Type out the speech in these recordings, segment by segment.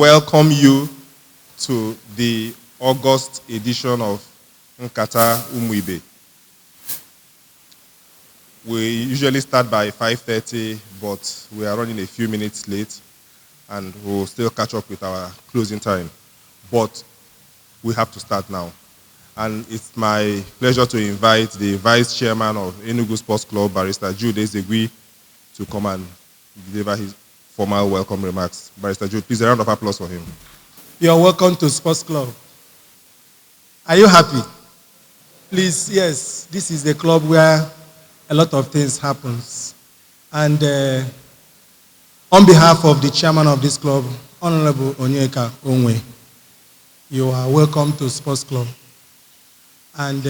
welcome you to the August edition of Nkata Umuibe. We usually start by 5:30, but we are running a few minutes late, and we'll still catch up with our closing time. But we have to start now. And it's my pleasure to invite the Vice Chairman of Enugu Sports Club, Barrister Jude Ezegui, to come and deliver his formal welcome remarks. Barrister Jude, please, a round of applause for him. You're welcome to Sports Club. Are you happy? Please, yes, this is a club where a lot of things happens. And on behalf of the chairman of this club, Honorable Onyeka Onwe, you are welcome to Sports Club. And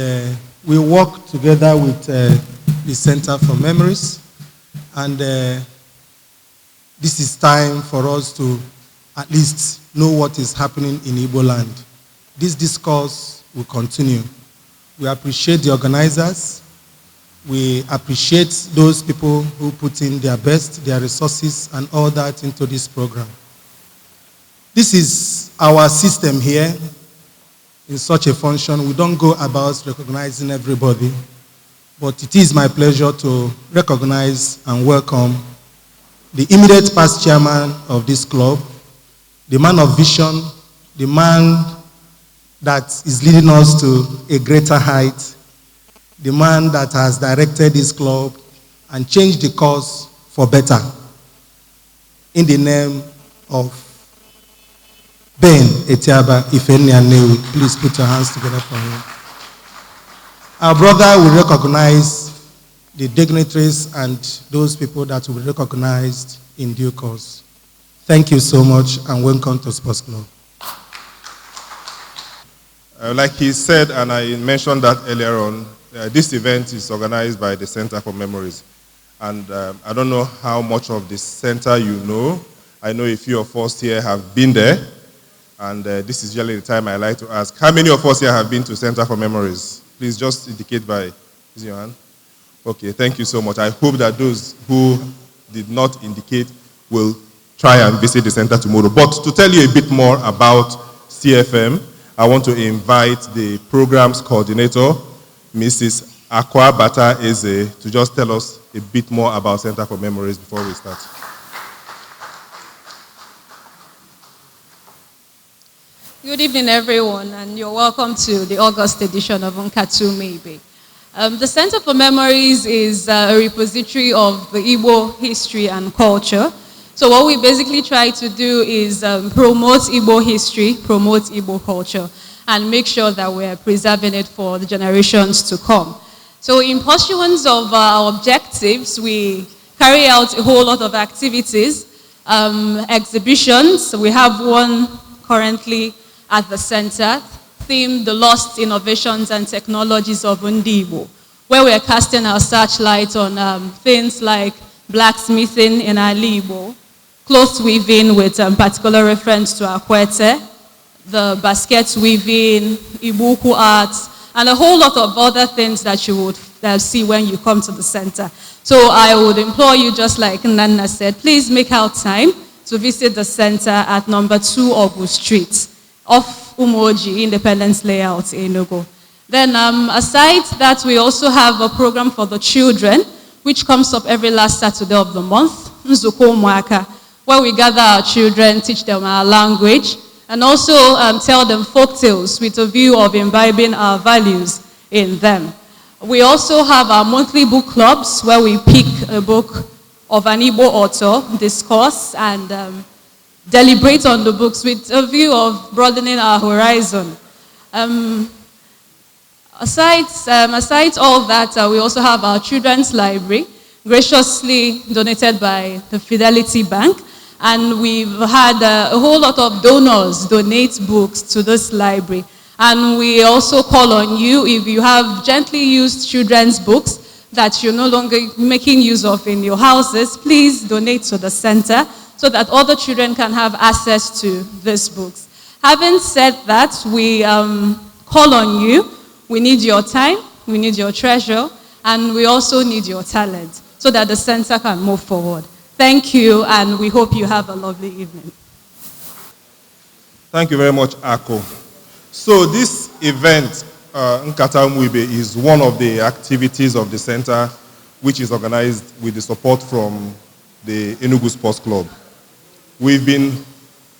we work together with the Center for Memories. And this is time for us to at least know what is happening in Igbo land. This discourse will continue. We appreciate the organizers. We appreciate those people who put in their best, their resources, and all that into this program. This is our system here. In such a function, we don't go about recognizing everybody, but it is my pleasure to recognize and welcome the immediate past chairman of this club, the man of vision, the man that is leading us to a greater height, the man that has directed this club and changed the course for better. In the name of Ben Etiaba Ifenianewi, please put your hands together for him. Our brother will recognize the dignitaries and those people that will be recognized in due course. Thank you so much and welcome to Sports Club. Like he said, and I mentioned that earlier on, this event is organized by the Center for Memories. And I don't know how much of the center you know. I know a few of us here have been there. And this is usually the time I like to ask, how many of us here have been to Center for Memories? Please just indicate by raising your hand. Okay, thank you so much. I hope that those who did not indicate will try and visit the center tomorrow. But to tell you a bit more about CFM, I want to invite the program's coordinator, Mrs. Akwa Bata Eze, to just tell us a bit more about Center for Memories before we start. Good evening, everyone, and you're welcome to the August edition of Nkata Umuibe. The Center for Memories is a repository of the Igbo history and culture. So what we basically try to do is promote Igbo history, promote Igbo culture, and make sure that we're preserving it for the generations to come. So in pursuance of our objectives, we carry out a whole lot of activities, exhibitions. We have one currently at the center, themed The Lost Innovations and Technologies of Igbo, where we are casting our searchlight on things like blacksmithing in Igbo, cloth weaving with particular reference to Akwete, the basket weaving, Ibuku arts, and a whole lot of other things that you would see when you come to the center. So I would implore you, just like Nana said, please make out time to visit the center at number 2 Ogu Street, off Umoji Independence Layout in Enugu. Then aside that, we also have a program for the children, which comes up every last Saturday of the month, Nzuko Mwaka, where we gather our children, teach them our language, and also tell them folk tales with a view of imbibing our values in them. We also have our monthly book clubs, where we pick a book of an Igbo author, discuss, and deliberate on the books with a view of broadening our horizon. Aside all that, we also have our children's library, graciously donated by the Fidelity Bank, and we've had a whole lot of donors donate books to this library. And we also call on you, if you have gently used children's books that you're no longer making use of in your houses, please donate to the center so that other children can have access to these books. Having said that, we call on you. We need your time, we need your treasure, and we also need your talent so that the center can move forward. Thank you, and we hope you have a lovely evening. Thank you very much, Ako. So this event, Nkata Mwibe, is one of the activities of the center, which is organized with the support from the Enugu Sports Club. We've been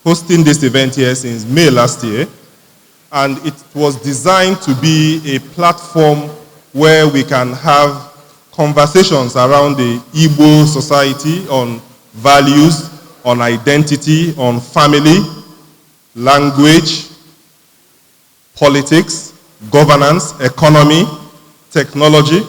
hosting this event here since May last year, and it was designed to be a platform where we can have conversations around the Igbo society on values, on identity, on family, language, politics, governance, economy, technology.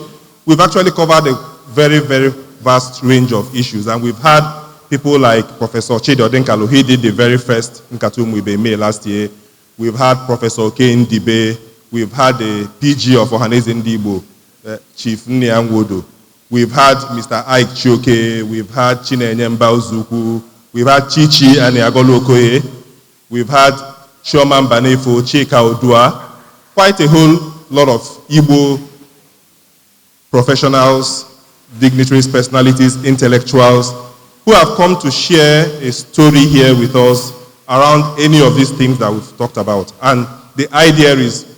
We've actually covered a very, very vast range of issues, and we've had people like Professor Chidi Odenkalu. He did the very first Nkata Mwibe May last year. We've had Professor Ken Dibe. We've had the PG of Ohaneze Ndigbo, Chief Nnianwodo. We've had Mr. Ike Chioke. We've had Chinenye Mbauzuku. We've had Chichi Aniagolo Okoye. We've had Chioma Mbanefo, Chika Odua. Quite a whole lot of Igbo professionals, dignitaries, personalities, intellectuals who have come to share a story here with us around any of these things that we've talked about. And the idea is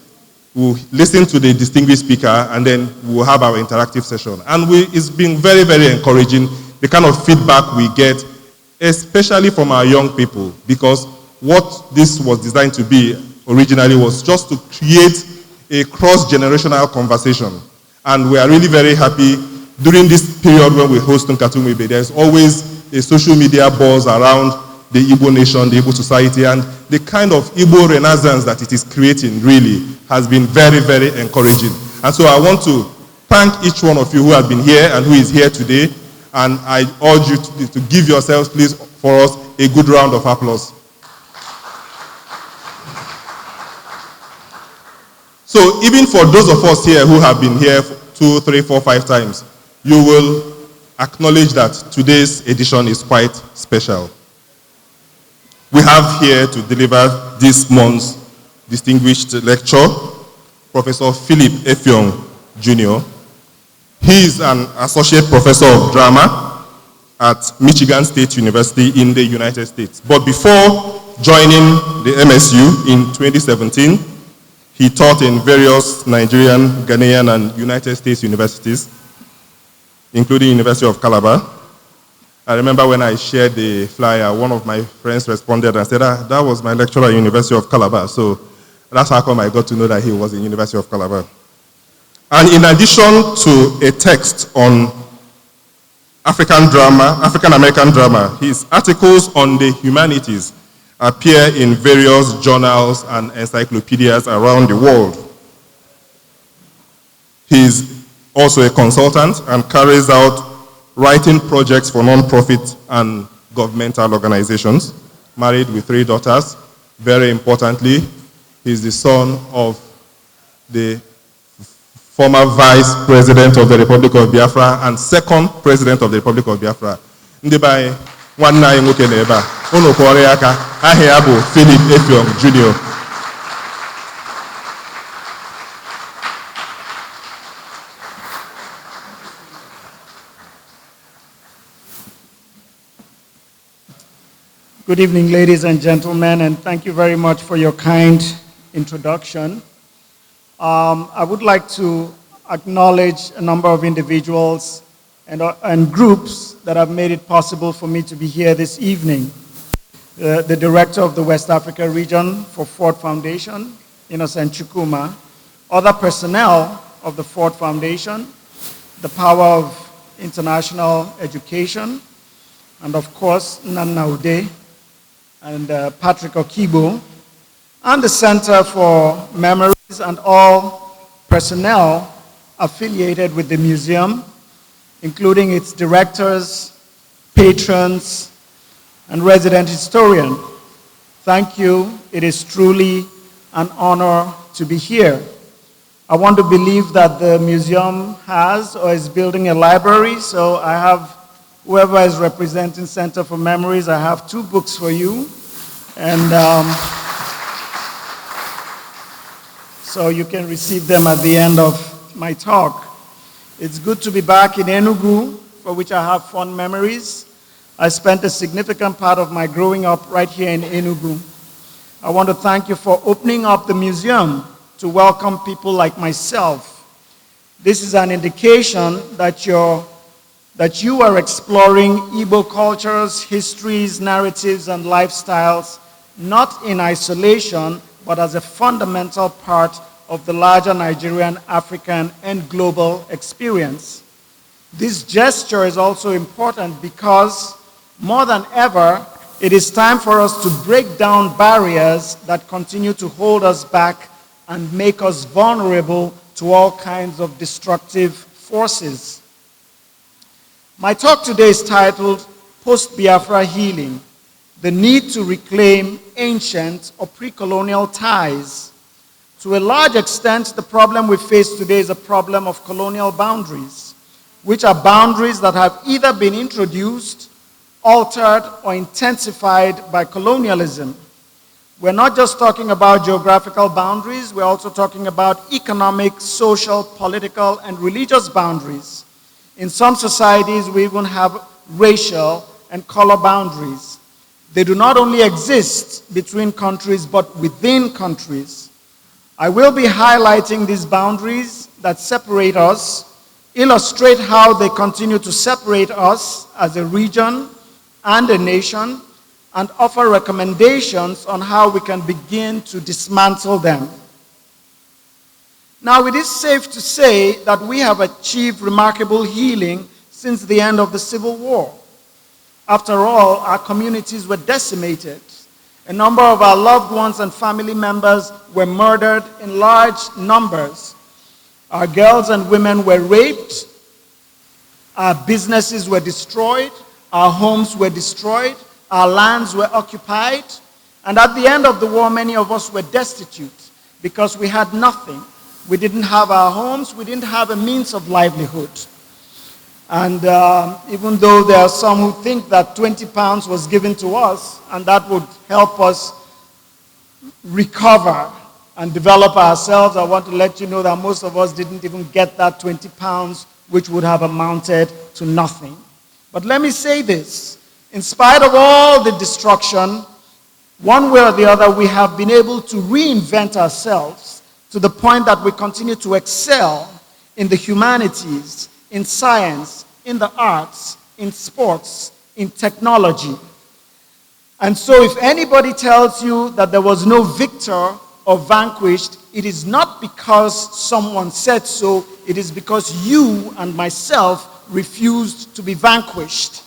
we'll listen to the distinguished speaker and then we'll have our interactive session. And it's been very, very encouraging, the kind of feedback we get, especially from our young people, because what this was designed to be originally was just to create a cross-generational conversation. And we are really very happy during this period when we host Nkata Mwibe. There's always a social media buzz around the Igbo nation, the Igbo society, and the kind of Igbo renaissance that it is creating really has been very, very encouraging. And so I want to thank each one of you who have been here and who is here today, and I urge you to give yourselves, please, for us, a good round of applause. So even for those of us here who have been here 2, 3, 4, 5 times, you will acknowledge that today's edition is quite special. We have here to deliver this month's distinguished lecture, Professor Philip EFFIONG, Jr. He is an associate professor of drama at Michigan State University in the United States. But before joining the MSU in 2017, he taught in various Nigerian, Ghanaian, and United States universities, including University of Calabar. I remember when I shared the flyer, one of my friends responded and said, that was my lecturer at University of Calabar. So that's how come I got to know that he was in University of Calabar. And in addition to a text on African drama, African-American drama, his articles on the humanities appear in various journals and encyclopedias around the world. He's also a consultant and carries out writing projects for non-profit and governmental organizations, married with 3 daughters. Very importantly, he's the son of the former Vice President of the Republic of Biafra and second President of the Republic of Biafra. Ndibai nwanna anyị nwoke na ebe a, unu kwọrọ ya aka, aha ya bụ Philip EFFIONG Jr. Good evening, ladies and gentlemen, and thank you very much for your kind introduction. I would like to acknowledge a number of individuals and groups that have made it possible for me to be here this evening. The director of the West Africa region for Ford Foundation, Innocent Chukuma, other personnel of the Ford Foundation, the Power of International Education, and of course, Nana Ude and Patrick Okibo, and the Center for Memories and all personnel affiliated with the museum, including its directors, patrons, and resident historian. Thank you. It is truly an honor to be here. I want to believe that the museum has or is building a library, so I have whoever is representing Center for Memories, I have 2 books for you. And so you can receive them at the end of my talk. It's good to be back in Enugu, for which I have fond memories. I spent a significant part of my growing up right here in Enugu. I want to thank you for opening up the museum to welcome people like myself. This is an indication that you are exploring Igbo cultures, histories, narratives, and lifestyles, not in isolation, but as a fundamental part of the larger Nigerian, African, and global experience. This gesture is also important because, more than ever, it is time for us to break down barriers that continue to hold us back and make us vulnerable to all kinds of destructive forces. My talk today is titled Post-BIAFRA Healing, the need to reclaim ancient or pre-colonial ties. To a large extent, the problem we face today is a problem of colonial boundaries, which are boundaries that have either been introduced, altered, or intensified by colonialism. We're not just talking about geographical boundaries, we're also talking about economic, social, political, and religious boundaries. In some societies, we even have racial and color boundaries. They do not only exist between countries, but within countries. I will be highlighting these boundaries that separate us, illustrate how they continue to separate us as a region and a nation, and offer recommendations on how we can begin to dismantle them. Now, it is safe to say that we have achieved remarkable healing since the end of the Civil War. After all, our communities were decimated. A number of our loved ones and family members were murdered in large numbers. Our girls and women were raped. Our businesses were destroyed. Our homes were destroyed. Our lands were occupied. And at the end of the war, many of us were destitute because we had nothing. We didn't have our homes. We didn't have a means of livelihood. And even though there are some who think that 20 pounds was given to us and that would help us recover and develop ourselves, I want to let you know that most of us didn't even get that 20 pounds, which would have amounted to nothing. But let me say this, in spite of all the destruction, one way or the other, we have been able to reinvent ourselves to the point that we continue to excel in the humanities, in science, in the arts, in sports, in technology. And so if anybody tells you that there was no victor or vanquished, it is not because someone said so, it is because you and myself refused to be vanquished.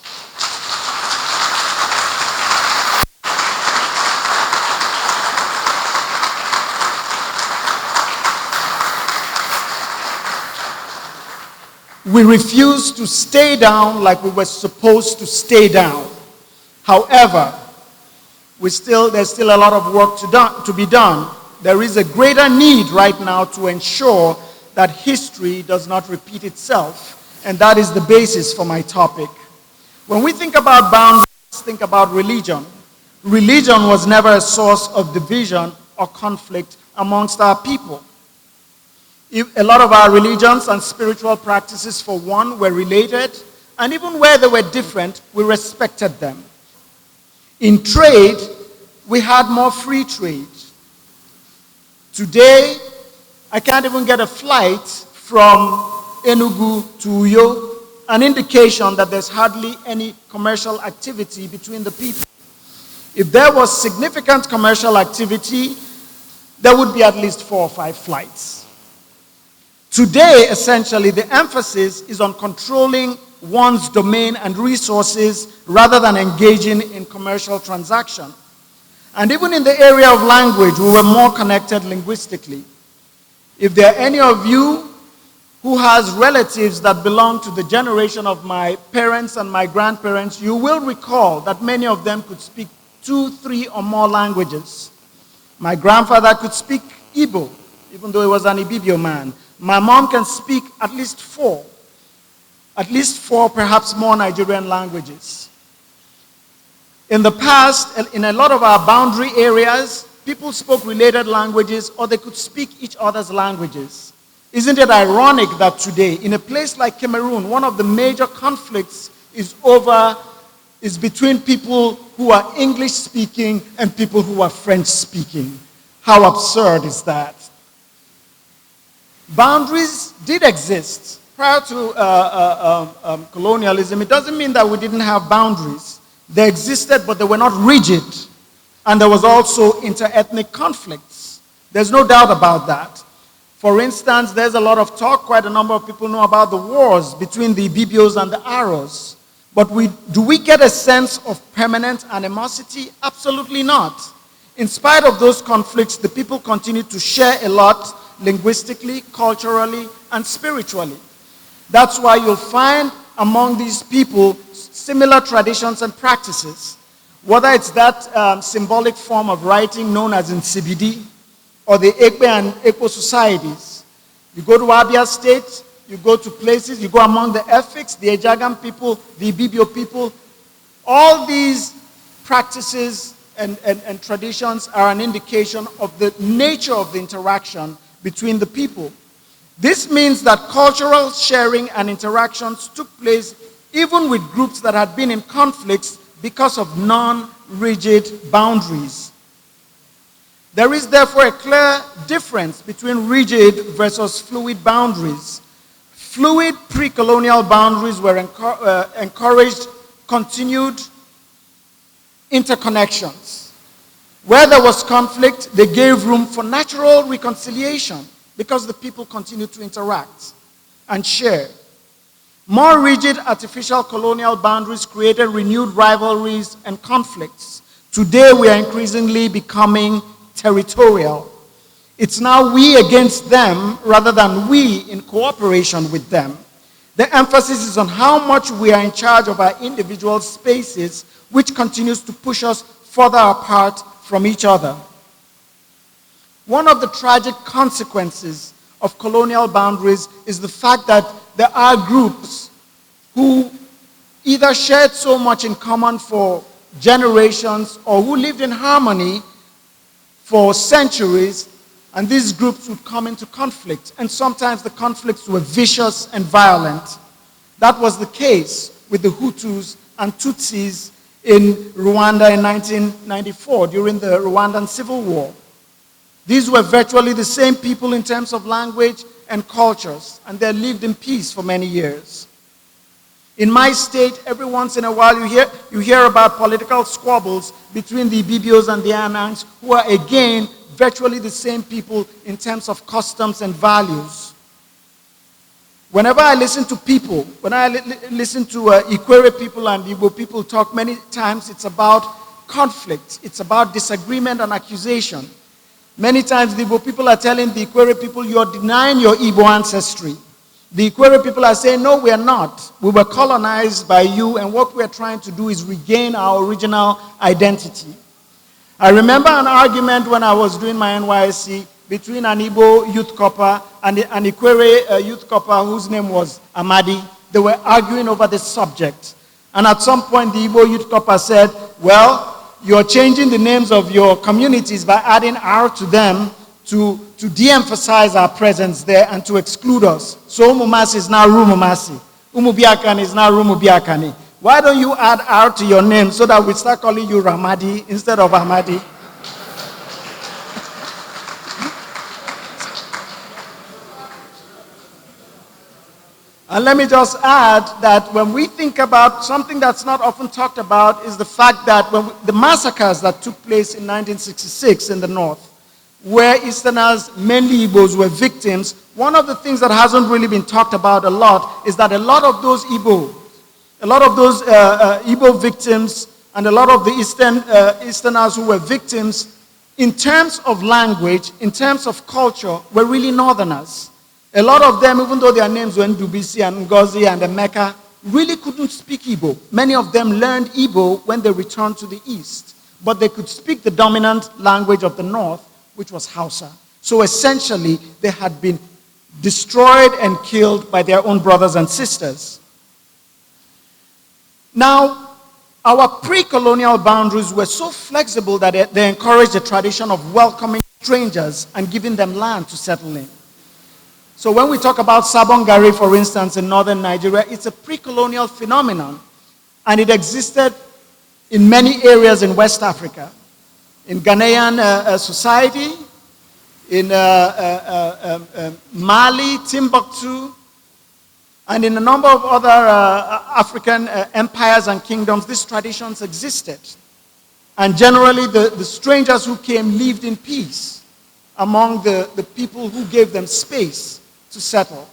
We refused to stay down like we were supposed to stay down. However, there's still a lot of work to be done. There is a greater need right now to ensure that history does not repeat itself, and that is the basis for my topic. When we think about boundaries, think about religion. Religion was never a source of division or conflict amongst our people. A lot of our religions and spiritual practices, for one, were related, and even where they were different, we respected them. In trade, we had more free trade. Today, I can't even get a flight from Enugu to Uyo, an indication that there's hardly any commercial activity between the people. If there was significant commercial activity, there would be at least 4 or 5 flights. Today, essentially, the emphasis is on controlling one's domain and resources rather than engaging in commercial transaction. And even in the area of language, we were more connected linguistically. If there are any of you who has relatives that belong to the generation of my parents and my grandparents, you will recall that many of them could speak 2, 3, or more languages. My grandfather could speak Igbo, even though he was an Ibibio man. My mom can speak at least 4, perhaps more Nigerian languages. In the past, in a lot of our boundary areas, people spoke related languages or they could speak each other's languages. Isn't it ironic that today, in a place like Cameroon, one of the major conflicts is over is between people who are English speaking and people who are French speaking. How absurd is that? Boundaries did exist prior to colonialism. It doesn't mean that we didn't have boundaries. They existed, but they were not rigid. And there was also inter-ethnic conflicts. There's no doubt about that. For instance, there's a lot of talk, quite a number of people know about the wars between the Ibibios and the Aros. But do we get a sense of permanent animosity? Absolutely not. In spite of those conflicts, the people continue to share a lot linguistically, culturally, and spiritually. That's why you'll find among these people similar traditions and practices. Whether it's that symbolic form of writing known as Nsibidi, or the Ekpe and Ekpo societies. You go to Abia State, you go to places, you go among the Effiks, the Ejagam people, the Ibibio people. All these practices and traditions are an indication of the nature of the interaction between the people. This means that cultural sharing and interactions took place even with groups that had been in conflicts because of non-rigid boundaries. There is therefore a clear difference between rigid versus fluid boundaries. Fluid pre-colonial boundaries were encouraged continued interconnections. Where there was conflict, they gave room for natural reconciliation because the people continued to interact and share. More rigid artificial colonial boundaries created renewed rivalries and conflicts. Today we are increasingly becoming territorial. It's now we against them rather than we in cooperation with them. The emphasis is on how much we are in charge of our individual spaces, which continues to push us further apart from each other. One of the tragic consequences of colonial boundaries is the fact that there are groups who either shared so much in common for generations or who lived in harmony for centuries, and these groups would come into conflict, and sometimes the conflicts were vicious and violent. That was the case with the Hutus and Tutsis in Rwanda in 1994 during the Rwandan Civil War. These were virtually the same people in terms of language and cultures, and they lived in peace for many years. In my state, every once in a while you hear about political squabbles between the Ibibios and the Anangs, who are again virtually the same people in terms of customs and values. Whenever I listen to people, when I listen to Ikwere people and Igbo people talk, many times it's about conflict, it's about disagreement and accusation. Many times the Igbo people are telling the Ikwere people, you're denying your Igbo ancestry. The Ikwere people are saying, no, we are not. We were colonized by you, and what we are trying to do is regain our original identity. I remember an argument when I was doing my NYSC between an Igbo youth corper and an Ikwere youth corper whose name was Amadi. They were arguing over this subject. And at some point, the Igbo youth corper said, well, you're changing the names of your communities by adding R to them to de-emphasize our presence there and to exclude us. So Umumasi is now Rumumasi. Umubiakani is now Rumubiakani. Why don't you add R to your name so that we start calling you Ramadi instead of Ahmadi? And let me just add that when we think about something that's not often talked about is the fact that the massacres that took place in 1966 in the north, where Easterners, mainly Igbos, were victims, one of the things that hasn't really been talked about a lot is that a lot of those Igbo victims and a lot of the Easterners who were victims, in terms of language, in terms of culture, were really Northerners. A lot of them, even though their names were Ndubisi and Ngozi and Emeka, really couldn't speak Igbo. Many of them learned Igbo when they returned to the East, but they could speak the dominant language of the North, which was Hausa. So essentially, they had been destroyed and killed by their own brothers and sisters. Now, our pre-colonial boundaries were so flexible that they encouraged the tradition of welcoming strangers and giving them land to settle in. So when we talk about Sabongari, for instance, in northern Nigeria, it's a pre-colonial phenomenon. And it existed in many areas in West Africa, in Ghanaian society, in Mali, Timbuktu, and in a number of other African empires and kingdoms. These traditions existed. And generally, the strangers who came lived in peace among the people who gave them space to settle.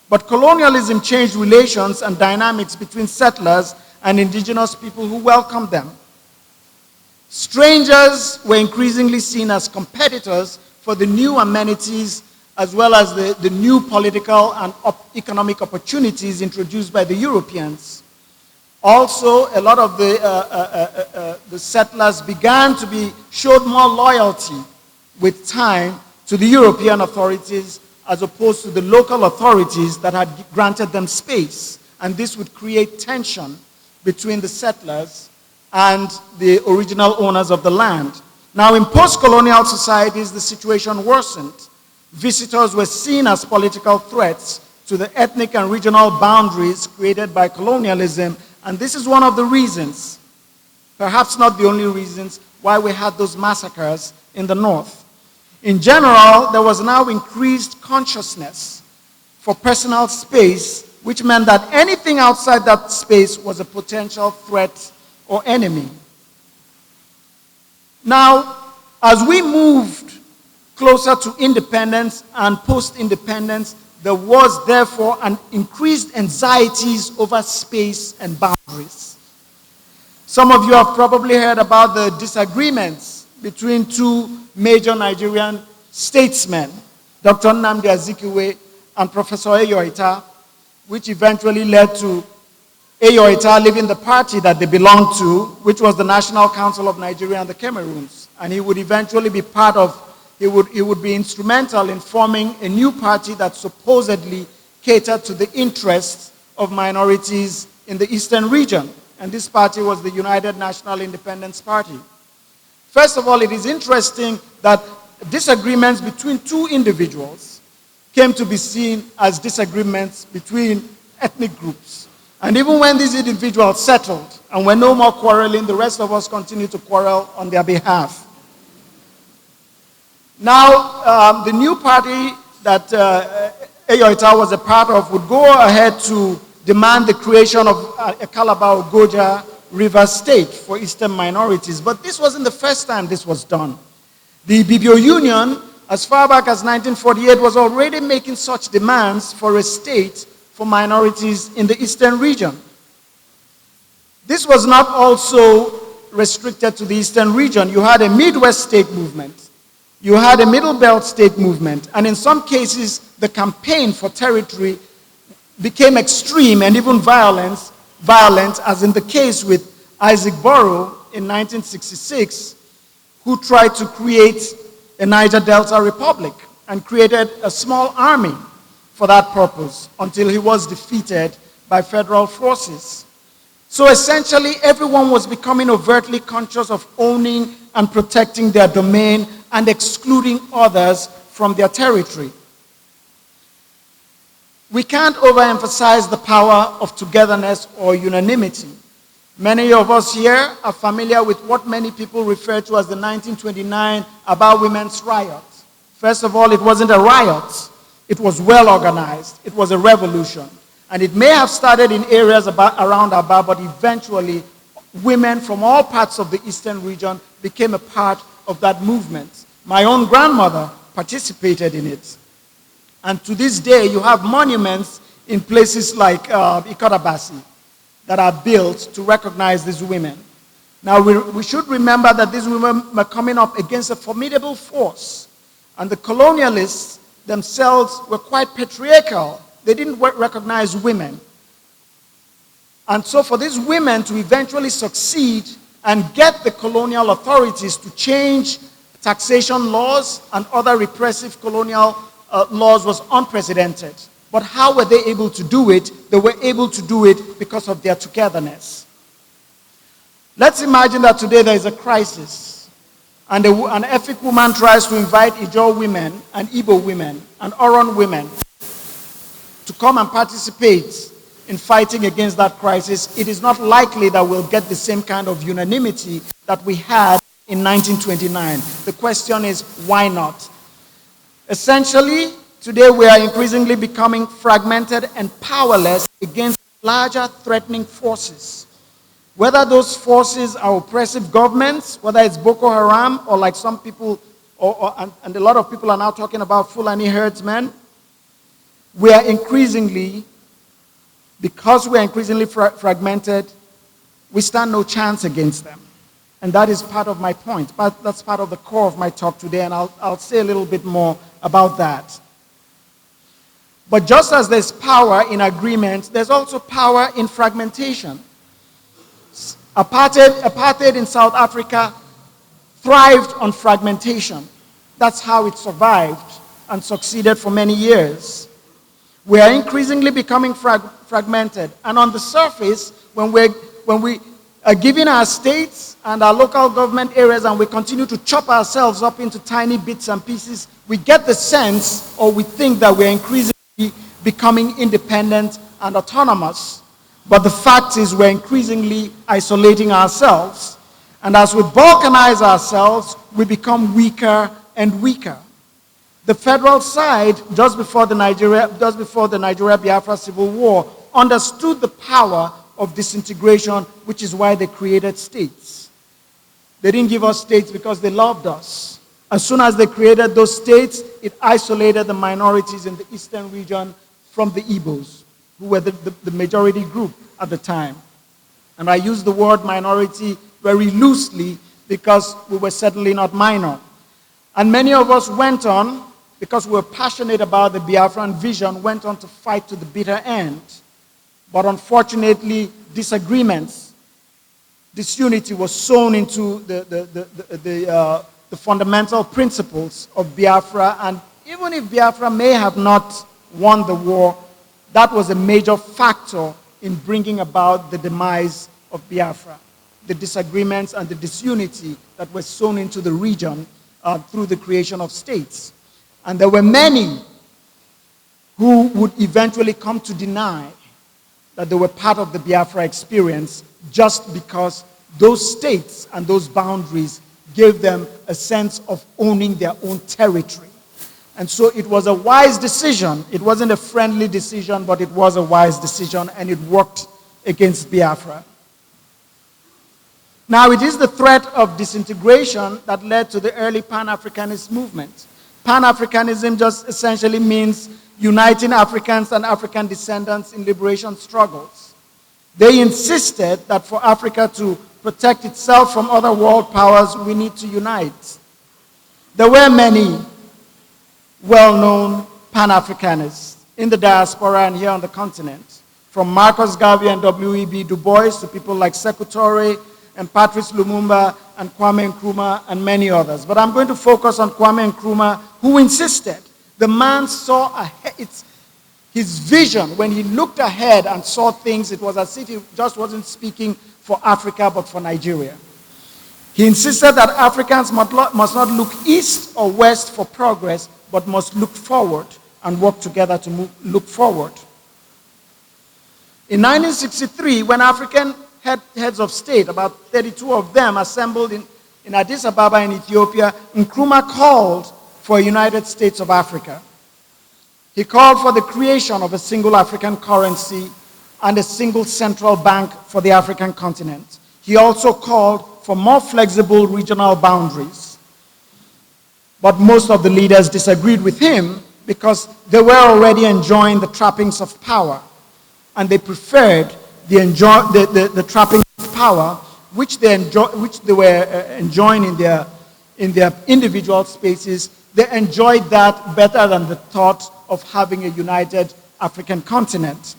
But colonialism changed relations and dynamics between settlers and indigenous people who welcomed them. Strangers were increasingly seen as competitors for the new amenities as well as the new political and economic opportunities introduced by the Europeans. Also, a lot of the settlers showed more loyalty with time to the European authorities as opposed to the local authorities that had granted them space. And this would create tension between the settlers and the original owners of the land. Now, in post-colonial societies, the situation worsened. Visitors were seen as political threats to the ethnic and regional boundaries created by colonialism, and this is one of the reasons, perhaps not the only reasons, why we had those massacres in the north. In general, there was now increased consciousness for personal space, which meant that anything outside that space was a potential threat or enemy. Now, as we moved closer to independence and post-independence, there was therefore an increased anxieties over space and boundaries. Some of you have probably heard about the disagreements between two major Nigerian statesmen, Dr. Nnamdi Azikiwe and Professor Eyoita, which eventually led to Eyoita leaving the party that they belonged to, which was the National Council of Nigeria and the Cameroons. And he would eventually be he would be instrumental in forming a new party that supposedly catered to the interests of minorities in the eastern region. And this party was the United National Independence Party. First of all, it is interesting that disagreements between two individuals came to be seen as disagreements between ethnic groups. And even when these individuals settled and were no more quarreling, the rest of us continued to quarrel on their behalf. Now, the new party that Eyoita was a part of would go ahead to demand the creation of a Calabar-Ogoja River State for Eastern minorities. But this wasn't the first time this was done. The Ibibio Union, as far back as 1948, was already making such demands for a state for minorities in the eastern region. This was not also restricted to the eastern region. You had a Midwest state movement. You had a Middle Belt state movement. And in some cases, the campaign for territory became extreme and even violent, as in the case with Isaac Burrow in 1966, who tried to create a Niger Delta Republic and created a small army for that purpose until he was defeated by federal forces. So essentially, everyone was becoming overtly conscious of owning and protecting their domain and excluding others from their territory. We can't overemphasize the power of togetherness or unanimity. Many of us here are familiar with what many people refer to as the 1929 Aba Women's Riot. First of all, it wasn't a riot. It was well organized. It was a revolution. And it may have started in areas around Aba, but eventually women from all parts of the eastern region became a part of that movement. My own grandmother participated in it. And to this day, you have monuments in places like Nkata that are built to recognize these women. Now, we should remember that these women were coming up against a formidable force. And the colonialists themselves were quite patriarchal. They didn't recognize women. And so for these women to eventually succeed and get the colonial authorities to change taxation laws and other repressive colonial laws was unprecedented. But how were they able to do it? They were able to do it because of their togetherness. Let's imagine that today there is a crisis, and an Efik woman tries to invite Ijaw women and Igbo women and Oron women to come and participate in fighting against that crisis, it is not likely that we'll get the same kind of unanimity that we had in 1929. The question is, why not? Essentially, today we are increasingly becoming fragmented and powerless against larger threatening forces. Whether those forces are oppressive governments, whether it's Boko Haram, or like some people, and a lot of people are now talking about Fulani herdsmen, we are increasingly, because we are increasingly fragmented, we stand no chance against them. And that is part of my point. But that's part of the core of my talk today, and I'll say a little bit more about that. But just as there's power in agreement, there's also power in fragmentation. Apartheid in South Africa thrived on fragmentation. That's how it survived and succeeded for many years. We are increasingly becoming fragmented. And on the surface, when we are giving our states and our local government areas and we continue to chop ourselves up into tiny bits and pieces, we get the sense, or we think, that we're increasingly becoming independent and autonomous. But the fact is we're increasingly isolating ourselves. And as we balkanize ourselves, we become weaker and weaker. The federal side, just before the Nigeria-Biafra civil war, understood the power of disintegration, which is why they created states. They didn't give us states because they loved us. As soon as they created those states, it isolated the minorities in the eastern region from the Igbos, who were the majority group at the time. And I use the word minority very loosely because we were certainly not minor. And many of us went on, because we were passionate about the Biafran vision, went on to fight to the bitter end. But unfortunately, disagreements, disunity was sown into the fundamental principles of Biafra. And even if Biafra may have not won the war, that was a major factor in bringing about the demise of Biafra. The disagreements and the disunity that were sown into the region through the creation of states. And there were many who would eventually come to deny that they were part of the Biafra experience just because those states and those boundaries gave them a sense of owning their own territory. And so it was a wise decision. It wasn't a friendly decision, but it was a wise decision, and it worked against Biafra. Now, it is the threat of disintegration that led to the early Pan-Africanist movement. Pan-Africanism just essentially means uniting Africans and African descendants in liberation struggles. They insisted that for Africa to protect itself from other world powers, we need to unite. There were many well-known Pan-Africanists in the diaspora and here on the continent, from Marcus Garvey and W.E.B. Du Bois to people like Sekou Touré and Patrice Lumumba and Kwame Nkrumah and many others. But I'm going to focus on Kwame Nkrumah, who insisted. The man saw ahead. His vision, when he looked ahead and saw things, it was as if he just wasn't speaking for Africa, but for Nigeria. He insisted that Africans must not look east or west for progress, but must look forward and work together to look forward. In 1963, when African heads of state, about 32 of them, assembled in Addis Ababa in Ethiopia, Nkrumah called for a United States of Africa. He called for the creation of a single African currency and a single central bank for the African continent. He also called for more flexible regional boundaries. But most of the leaders disagreed with him because they were already enjoying the trappings of power, and they preferred the trappings of power which they were enjoying in their individual spaces. They enjoyed that better than the thought of having a united African continent.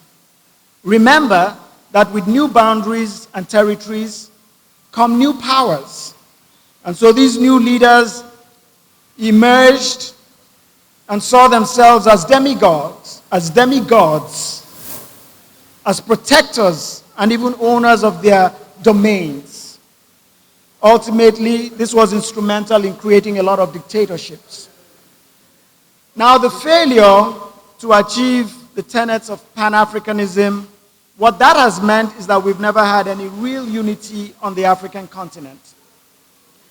Remember that with new boundaries and territories come new powers. And so these new leaders emerged and saw themselves as demigods, as protectors and even owners of their domains. Ultimately, this was instrumental in creating a lot of dictatorships. Now, the failure to achieve the tenets of Pan-Africanism What that has meant is that we've never had any real unity on the African continent.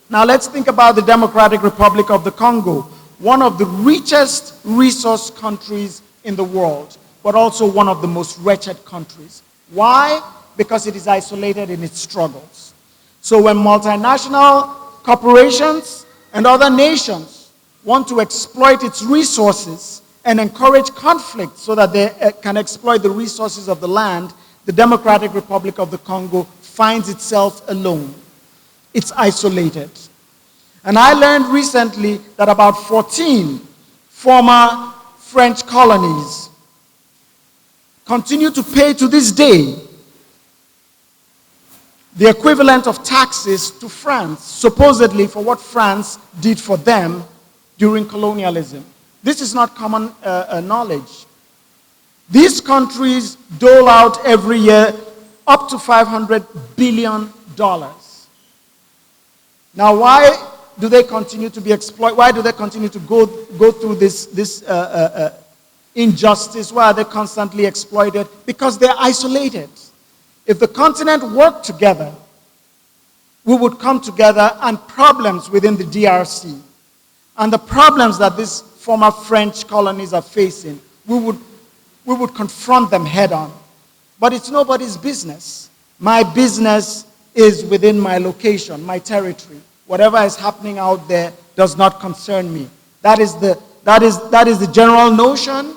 Now let's think about the Democratic Republic of the Congo, one of the richest resource countries in the world, but also one of the most wretched countries. Why? Because it is isolated in its struggles. So when multinational corporations and other nations want to exploit its resources and encourage conflict so that they can exploit the resources of the land, the Democratic Republic of the Congo finds itself alone. It's isolated. And I learned recently that about 14 former French colonies continue to pay to this day the equivalent of taxes to France, supposedly for what France did for them during colonialism. This is not common knowledge. These countries dole out every year up to $500 billion. Now, why do they continue to be exploited? Why do they continue to go through this injustice? Why are they constantly exploited? Because they're isolated. If the continent worked together, we would come together, and problems within the DRC and the problems that these former French colonies are facing, we would confront them head on. But it's nobody's business. My business is within my location, my territory. Whatever is happening out there does not concern me. That is the general notion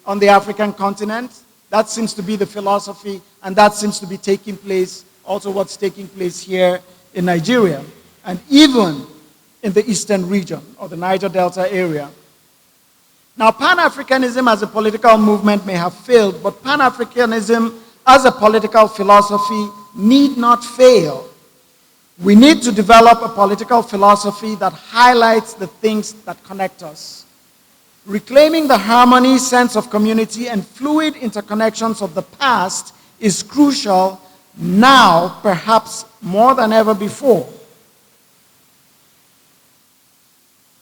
on the African continent. That seems to be the philosophy, and that seems to be taking place, also what's taking place here in Nigeria, and even in the eastern region, or the Niger Delta area. Now, Pan-Africanism as a political movement may have failed, but Pan-Africanism as a political philosophy need not fail. We need to develop a political philosophy that highlights the things that connect us. Reclaiming the harmony, sense of community, and fluid interconnections of the past is crucial now, perhaps more than ever before.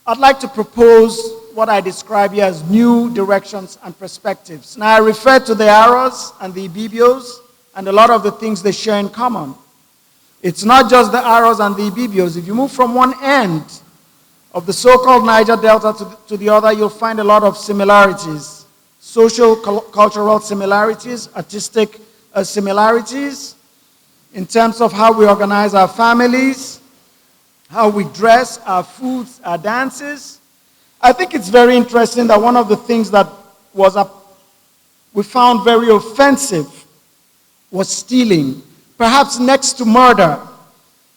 I'd like to propose what I describe here as new directions and perspectives. Now, I refer to the Aros and the Ibibios and a lot of the things they share in common. It's not just the Aros and the Ibibios. If you move from one end of the so-called Niger Delta to the other, you'll find a lot of similarities. Social, cultural similarities, artistic similarities, in terms of how we organize our families, how we dress, our foods, our dances. I think it's very interesting that one of the things that we found very offensive was stealing. Perhaps next to murder,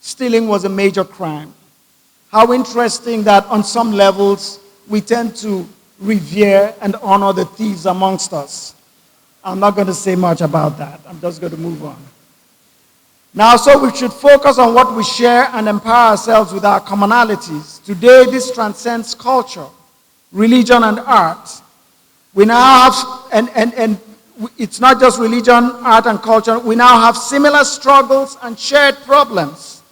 stealing was a major crime. How interesting that on some levels we tend to revere and honor the thieves amongst us. I'm not going to say much about that. I'm just going to move on. Now, so we should focus on what we share and empower ourselves with our commonalities. Today, this transcends culture, religion, and art. We now have, and it's not just religion, art, and culture. We now have similar struggles and shared problems.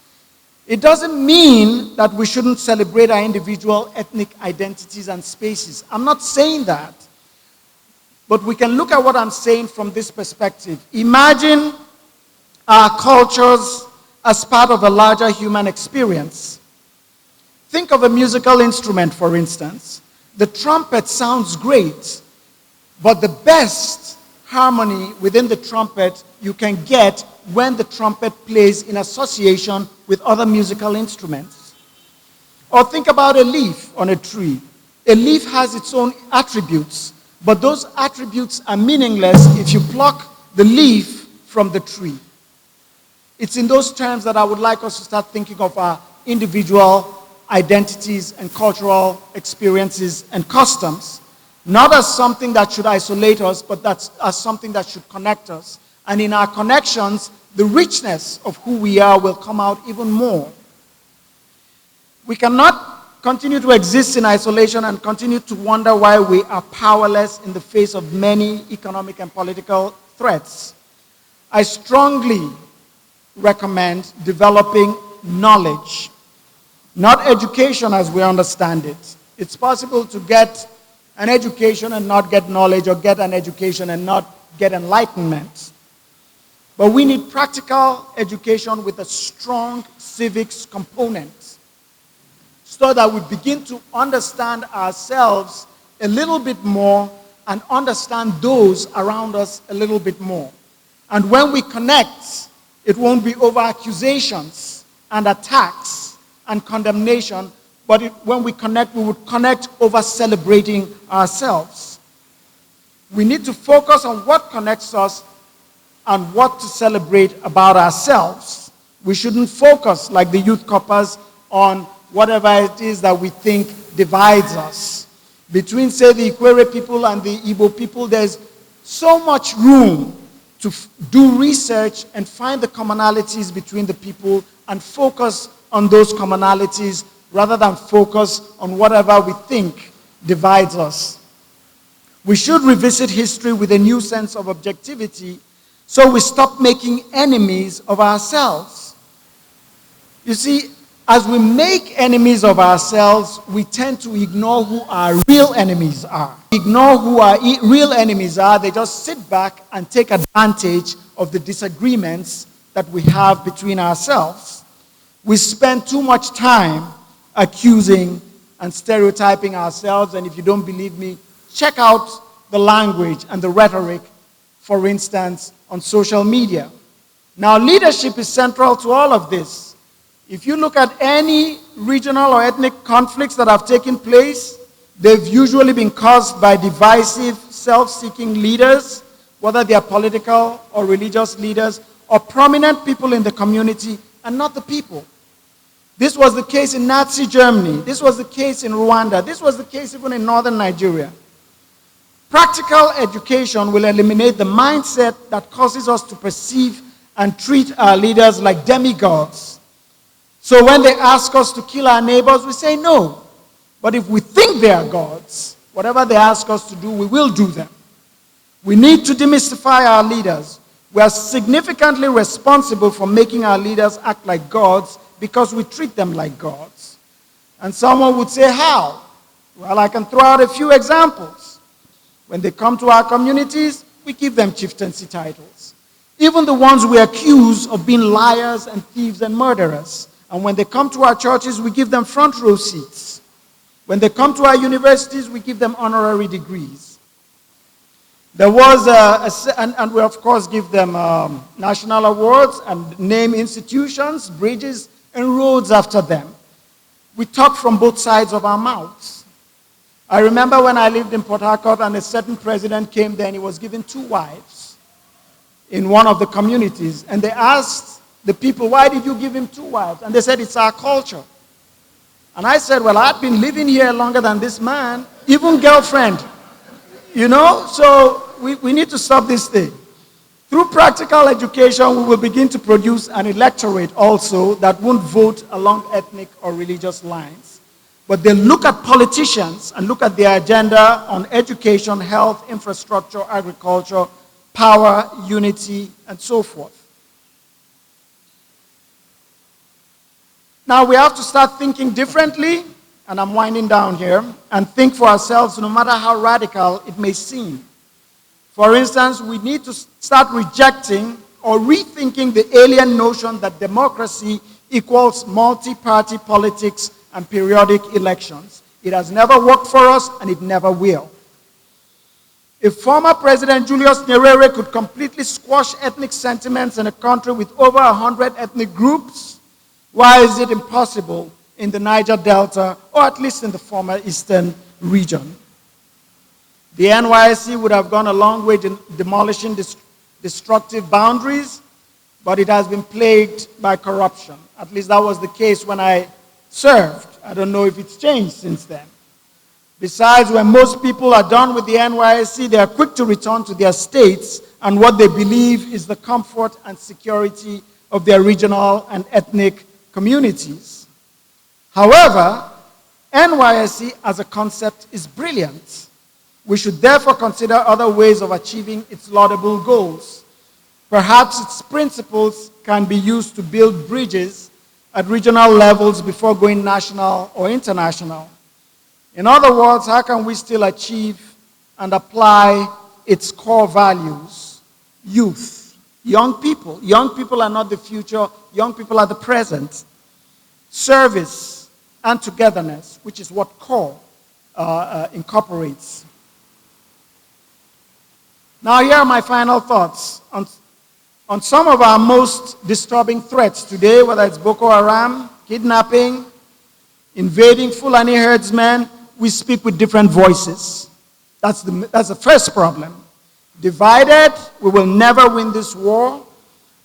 It doesn't mean that we shouldn't celebrate our individual ethnic identities and spaces. I'm not saying that. But we can look at what I'm saying from this perspective. Imagine our cultures as part of a larger human experience. Think of a musical instrument, for instance. The trumpet sounds great, but the best harmony within the trumpet you can get when the trumpet plays in association with other musical instruments. Or think about a leaf on a tree. A leaf has its own attributes, but those attributes are meaningless if you pluck the leaf from the tree. It's in those terms that I would like us to start thinking of our individual identities and cultural experiences and customs, not as something that should isolate us, but as something that should connect us. And in our connections, the richness of who we are will come out even more. We cannot continue to exist in isolation and continue to wonder why we are powerless in the face of many economic and political threats. I strongly recommend developing knowledge, not education as we understand it. It's possible to get an education and not get knowledge, or get an education and not get enlightenment. But we need practical education with a strong civics component so that we begin to understand ourselves a little bit more and understand those around us a little bit more. And when we connect, it won't be over accusations and attacks and condemnation, but when we connect, we would connect over celebrating ourselves. We need to focus on what connects us and what to celebrate about ourselves. We shouldn't focus, like the youth corpers, on whatever it is that we think divides us. Between, say, the Ikwu people and the Igbo people, there's so much room to do research and find the commonalities between the people and focus on those commonalities rather than focus on whatever we think divides us. We should revisit history with a new sense of objectivity so we stop making enemies of ourselves. You see, as we make enemies of ourselves, we tend to ignore who our real enemies are. Ignore who our real enemies are. They just sit back and take advantage of the disagreements that we have between ourselves. We spend too much time accusing and stereotyping ourselves, and if you don't believe me, check out the language and the rhetoric, for instance, on social media. Now, leadership is central to all of this. If you look at any regional or ethnic conflicts that have taken place, they've usually been caused by divisive, self-seeking leaders, whether they are political or religious leaders, or prominent people in the community, and not the people. This was the case in Nazi Germany. This was the case in Rwanda. This was the case even in northern Nigeria. Practical education will eliminate the mindset that causes us to perceive and treat our leaders like demigods. So when they ask us to kill our neighbors, we say no. But if we think they are gods, whatever they ask us to do, we will do them. We need to demystify our leaders. We are significantly responsible for making our leaders act like gods because we treat them like gods. And someone would say, how? Well, I can throw out a few examples. When they come to our communities, we give them chieftaincy titles. Even the ones we accuse of being liars and thieves and murderers. And when they come to our churches, we give them front row seats. When they come to our universities, we give them honorary degrees. There was and we of course give them national awards and name institutions, bridges, and roads after them. We talk from both sides of our mouths. I remember when I lived in Port Harcourt and a certain president came there and he was given 2 wives in one of the communities. And they asked the people, why did you give him 2 wives? And they said, it's our culture. And I said, well, I've been living here longer than this man, even girlfriend. You know, so we need to stop this thing. Through practical education, we will begin to produce an electorate also that won't vote along ethnic or religious lines. But they look at politicians and look at their agenda on education, health, infrastructure, agriculture, power, unity, and so forth. Now we have to start thinking differently, and I'm winding down here, and think for ourselves no matter how radical it may seem. For instance, we need to start rejecting or rethinking the alien notion that democracy equals multi-party politics and periodic elections. It has never worked for us, and it never will. If former President Julius Nyerere could completely squash ethnic sentiments in a country with over 100 ethnic groups, why is it impossible in the Niger Delta, or at least in the former Eastern region? The NYSC would have gone a long way in demolishing destructive boundaries, but it has been plagued by corruption. At least that was the case when I served. I don't know if it's changed since then. Besides, when most people are done with the NYSC, they are quick to return to their states and what they believe is the comfort and security of their regional and ethnic communities. However, NYSC as a concept is brilliant. We should therefore consider other ways of achieving its laudable goals. Perhaps its principles can be used to build bridges at regional levels before going national or international. In other words, how can we still achieve and apply its core values? Youth, Young people. Young people are not the future. Young people are the present. Service and togetherness, which is what CORE incorporates. Now, here are my final thoughts on some of our most disturbing threats today, whether it's Boko Haram, kidnapping, invading Fulani herdsmen. We speak with different voices. That's the first problem. Divided, we will never win this war.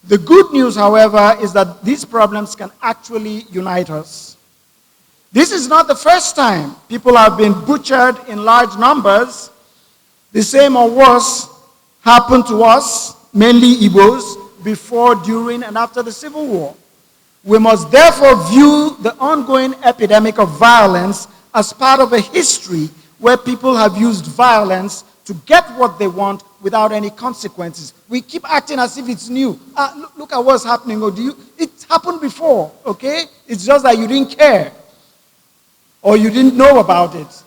The good news, however, is that these problems can actually unite us. This is not the first time people have been butchered in large numbers. The same or worse happened to us, mainly Igbos, before, during, and after the Civil War. We must therefore view the ongoing epidemic of violence as part of a history where people have used violence to get what they want without any consequences. We keep acting as if it's new. Look at what's happening. It happened before, okay? It's just that you didn't care or you didn't know about it.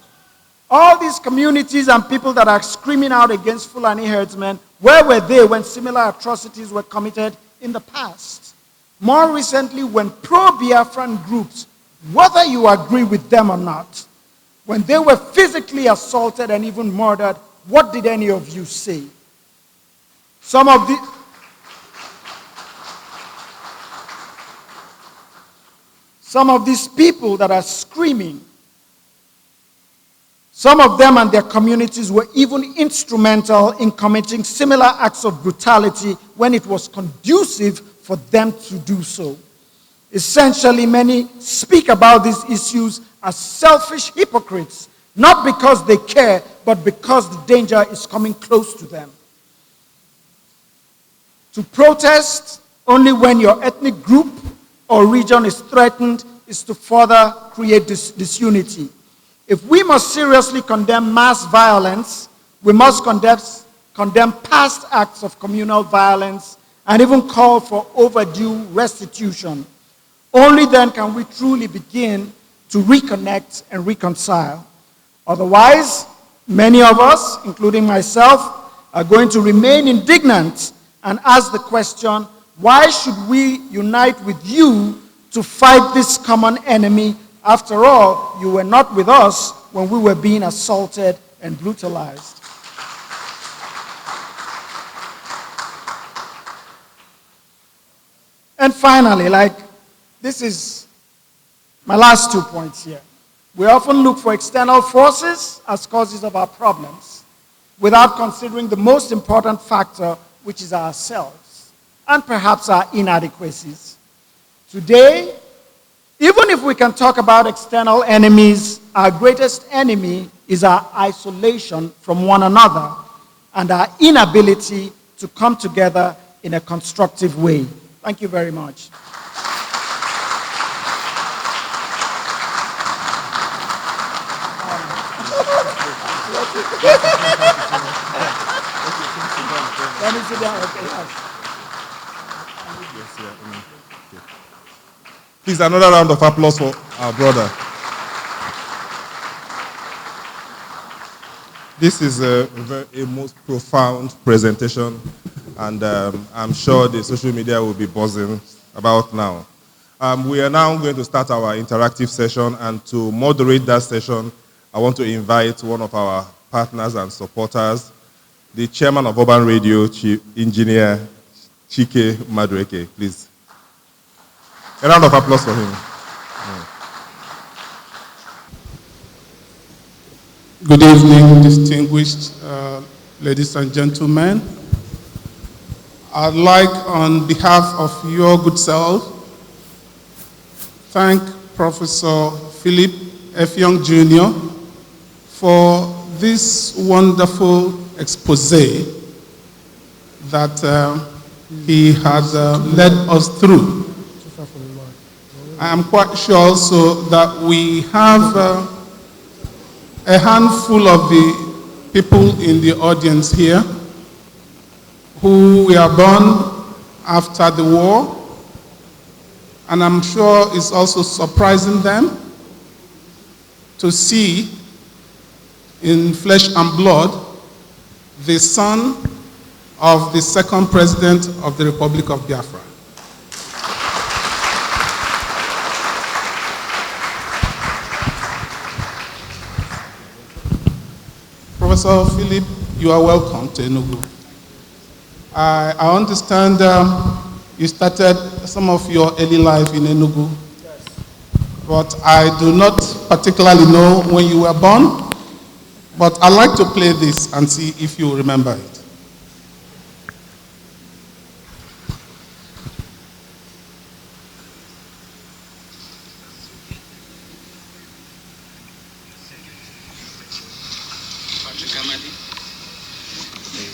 All these communities and people that are screaming out against Fulani herdsmen, where were they when similar atrocities were committed in the past? More recently, when pro-Biafran groups, whether you agree with them or not, when they were physically assaulted and even murdered, what did any of you say? Some of these people that are screaming, some of them and their communities were even instrumental in committing similar acts of brutality when it was conducive for them to do so. Essentially, many speak about these issues as selfish hypocrites, not because they care, but because the danger is coming close to them. To protest only when your ethnic group or region is threatened is to further create disunity. If we must seriously condemn mass violence, we must condemn past acts of communal violence and even call for overdue restitution. Only then can we truly begin to reconnect and reconcile. Otherwise, many of us, including myself, are going to remain indignant and ask the question, why should we unite with you to fight this common enemy? After all, you were not with us when we were being assaulted and brutalized. And finally, this is my last 2 points here. We often look for external forces as causes of our problems without considering the most important factor, which is ourselves and perhaps our inadequacies. Today, even if we can talk about external enemies, our greatest enemy is our isolation from one another and our inability to come together in a constructive way. Thank you very much. Let me sit down. Okay, Please, another round of applause for our brother. This is a most profound presentation, and I'm sure the social media will be buzzing about now. We are now going to start our interactive session, and to moderate that session, I want to invite one of our partners and supporters, the chairman of Urban Radio, Chief Engineer Chike Madueke, please. A round of applause for him. Good evening, distinguished ladies and gentlemen. I'd like, on behalf of your good self, thank Professor Philip EFFIONG Jr. for this wonderful expose that he has led us through. I am quite sure also that we have a handful of the people in the audience here who were born after the war, and I'm sure it's also surprising them to see in flesh and blood the son of the second president of the Republic of Biafra. Professor Philip, you are welcome to Enugu. I understand you started some of your early life in Enugu, but I do not particularly know when you were born, but I'd like to play this and see if you remember it.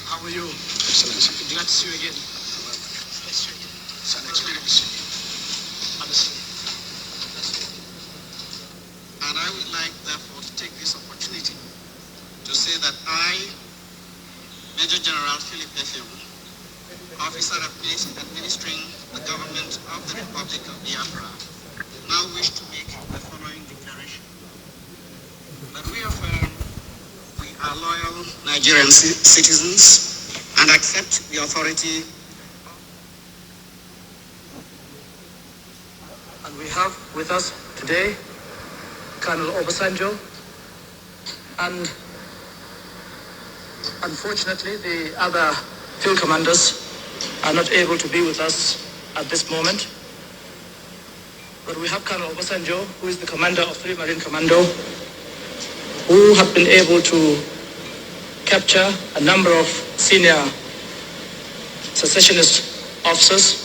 How are you? Excellency. Glad to see you again. It's an experience. Honestly. And I would like, therefore, to take this opportunity to say that I, Major General Philip EFFIONG, officer administering the government of the Republic of Biafra, now wish to make the following declaration. That we affirm we are loyal Nigerian citizens and accept the authority. And we have with us today Colonel Obasanjo, and unfortunately the other field commanders are not able to be with us at this moment. But we have Colonel Obasanjo, who is the commander of 3 Marine Commando, who have been able to capture a number of senior secessionist officers,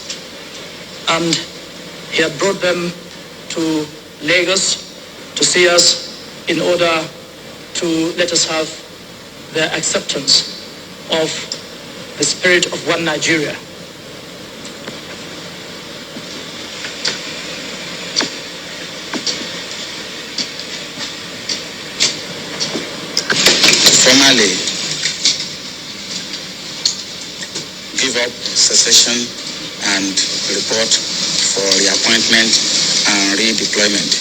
and he had brought them to Lagos to see us in order to let us have their acceptance of the spirit of one Nigeria. Formally give up secession and report for reappointment and redeployment.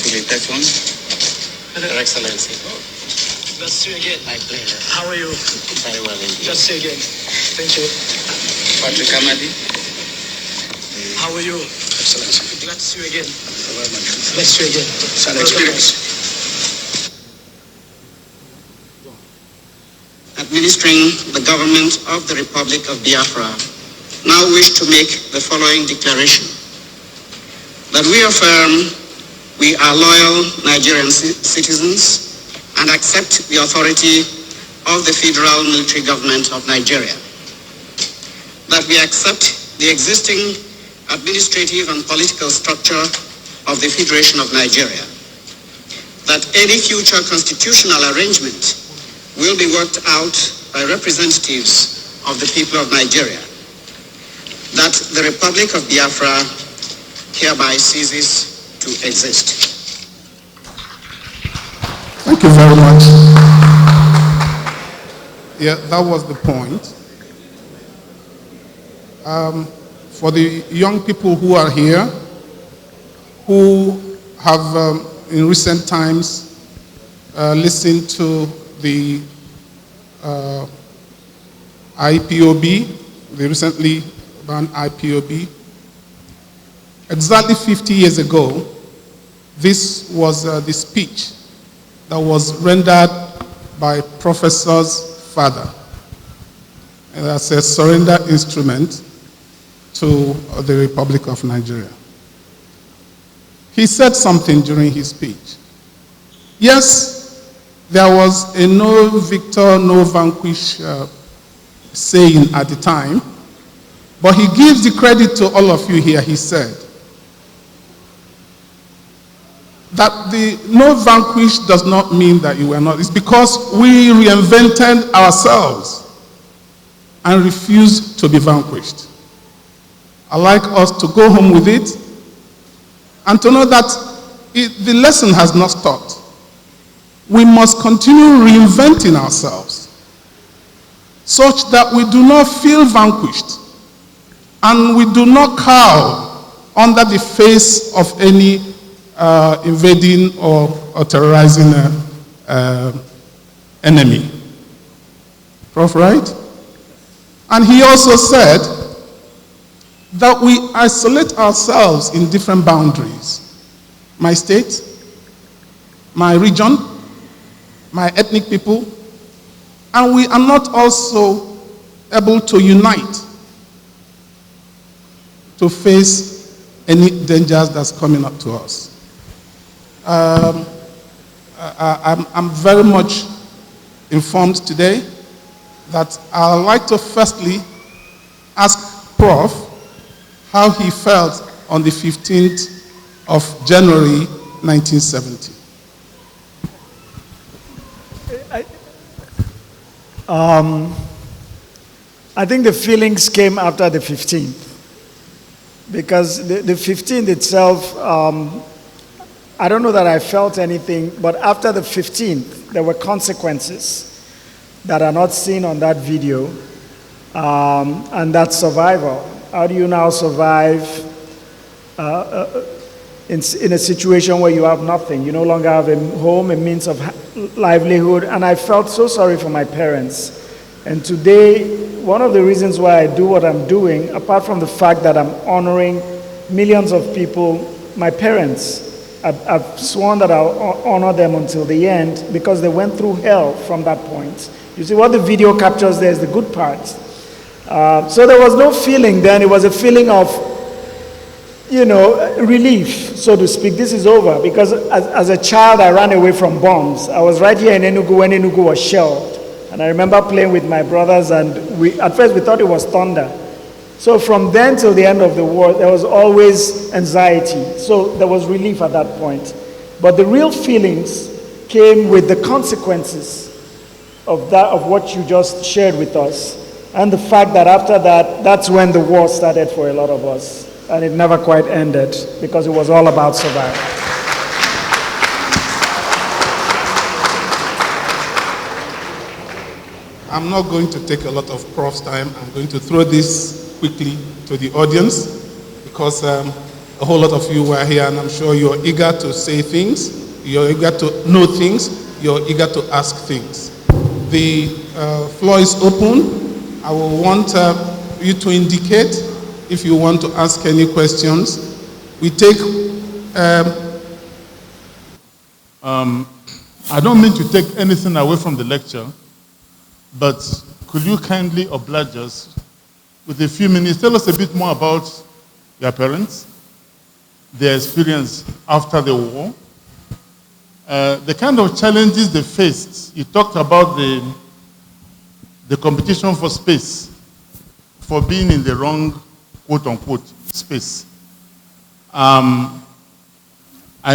Philip EFFIONG. Your Excellency. Glad to see you again. My pleasure. How are you? Very well indeed. Glad to see you again. Thank you. Patrick Amadi. How are you? Excellency. Glad to see you again. Very much. Glad to see you again. It's an experience. Administering the government of the Republic of Biafra, now wish to make the following declaration. That we affirm we are loyal Nigerian citizens and accept the authority of the federal military government of Nigeria. That we accept the existing administrative and political structure of the Federation of Nigeria. That any future constitutional arrangement will be worked out by representatives of the people of Nigeria. That the Republic of Biafra hereby ceases to exist. Thank you very much. Yeah, that was the point. For the young people who are here, who have in recent times listened to the IPOB, the recently banned IPOB, exactly 50 years ago, this was the speech that was rendered by Professor's father. And that's a surrender instrument to the Republic of Nigeria. He said something during his speech. Yes, there was a no victor, no vanquish saying at the time, but he gives the credit to all of you here. He said that the no vanquish does not mean that you were not. It's because we reinvented ourselves and refused to be vanquished. I'd like us to go home with it and to know that the lesson has not stopped. We must continue reinventing ourselves such that we do not feel vanquished and we do not cower under the face of any invading or terrorizing enemy. Prof, right? And he also said that we isolate ourselves in different boundaries. My state, my region, my ethnic people, and we are not also able to unite to face any dangers that's coming up to us. I'm very much informed today that I'd like to firstly ask Prof how he felt on the 15th of January 1970. I think the feelings came after the 15th, because the 15th itself, I don't know that I felt anything, but after the 15th, there were consequences that are not seen on that video, and that's survival. How do you now survive in a situation where you have nothing? You no longer have a home, a means of livelihood, and I felt so sorry for my parents. And today, one of the reasons why I do what I'm doing, apart from the fact that I'm honoring millions of people, my parents, I've sworn that I'll honor them until the end, because they went through hell from that point. You see, what the video captures there is the good part. So there was no feeling then. It was a feeling of, relief, so to speak. This is over, because as a child, I ran away from bombs. I was right here in Enugu when Enugu was shelled. And I remember playing with my brothers, and at first we thought it was thunder. So from then till the end of the war, there was always anxiety. So there was relief at that point. But the real feelings came with the consequences of what you just shared with us. And the fact that after that, that's when the war started for a lot of us. And it never quite ended, because it was all about survival. I'm not going to take a lot of Prof's time. I'm going to throw this quickly to the audience, because a whole lot of you were here, and I'm sure you're eager to say things, you're eager to know things, you're eager to ask things. The floor is open. I will want you to indicate if you want to ask any questions. We take... I don't mean to take anything away from the lecture, but could you kindly oblige us with a few minutes? Tell us a bit more about your parents, their experience after the war, the kind of challenges they faced. You talked about the competition for space, for being in the wrong, quote-unquote, space. I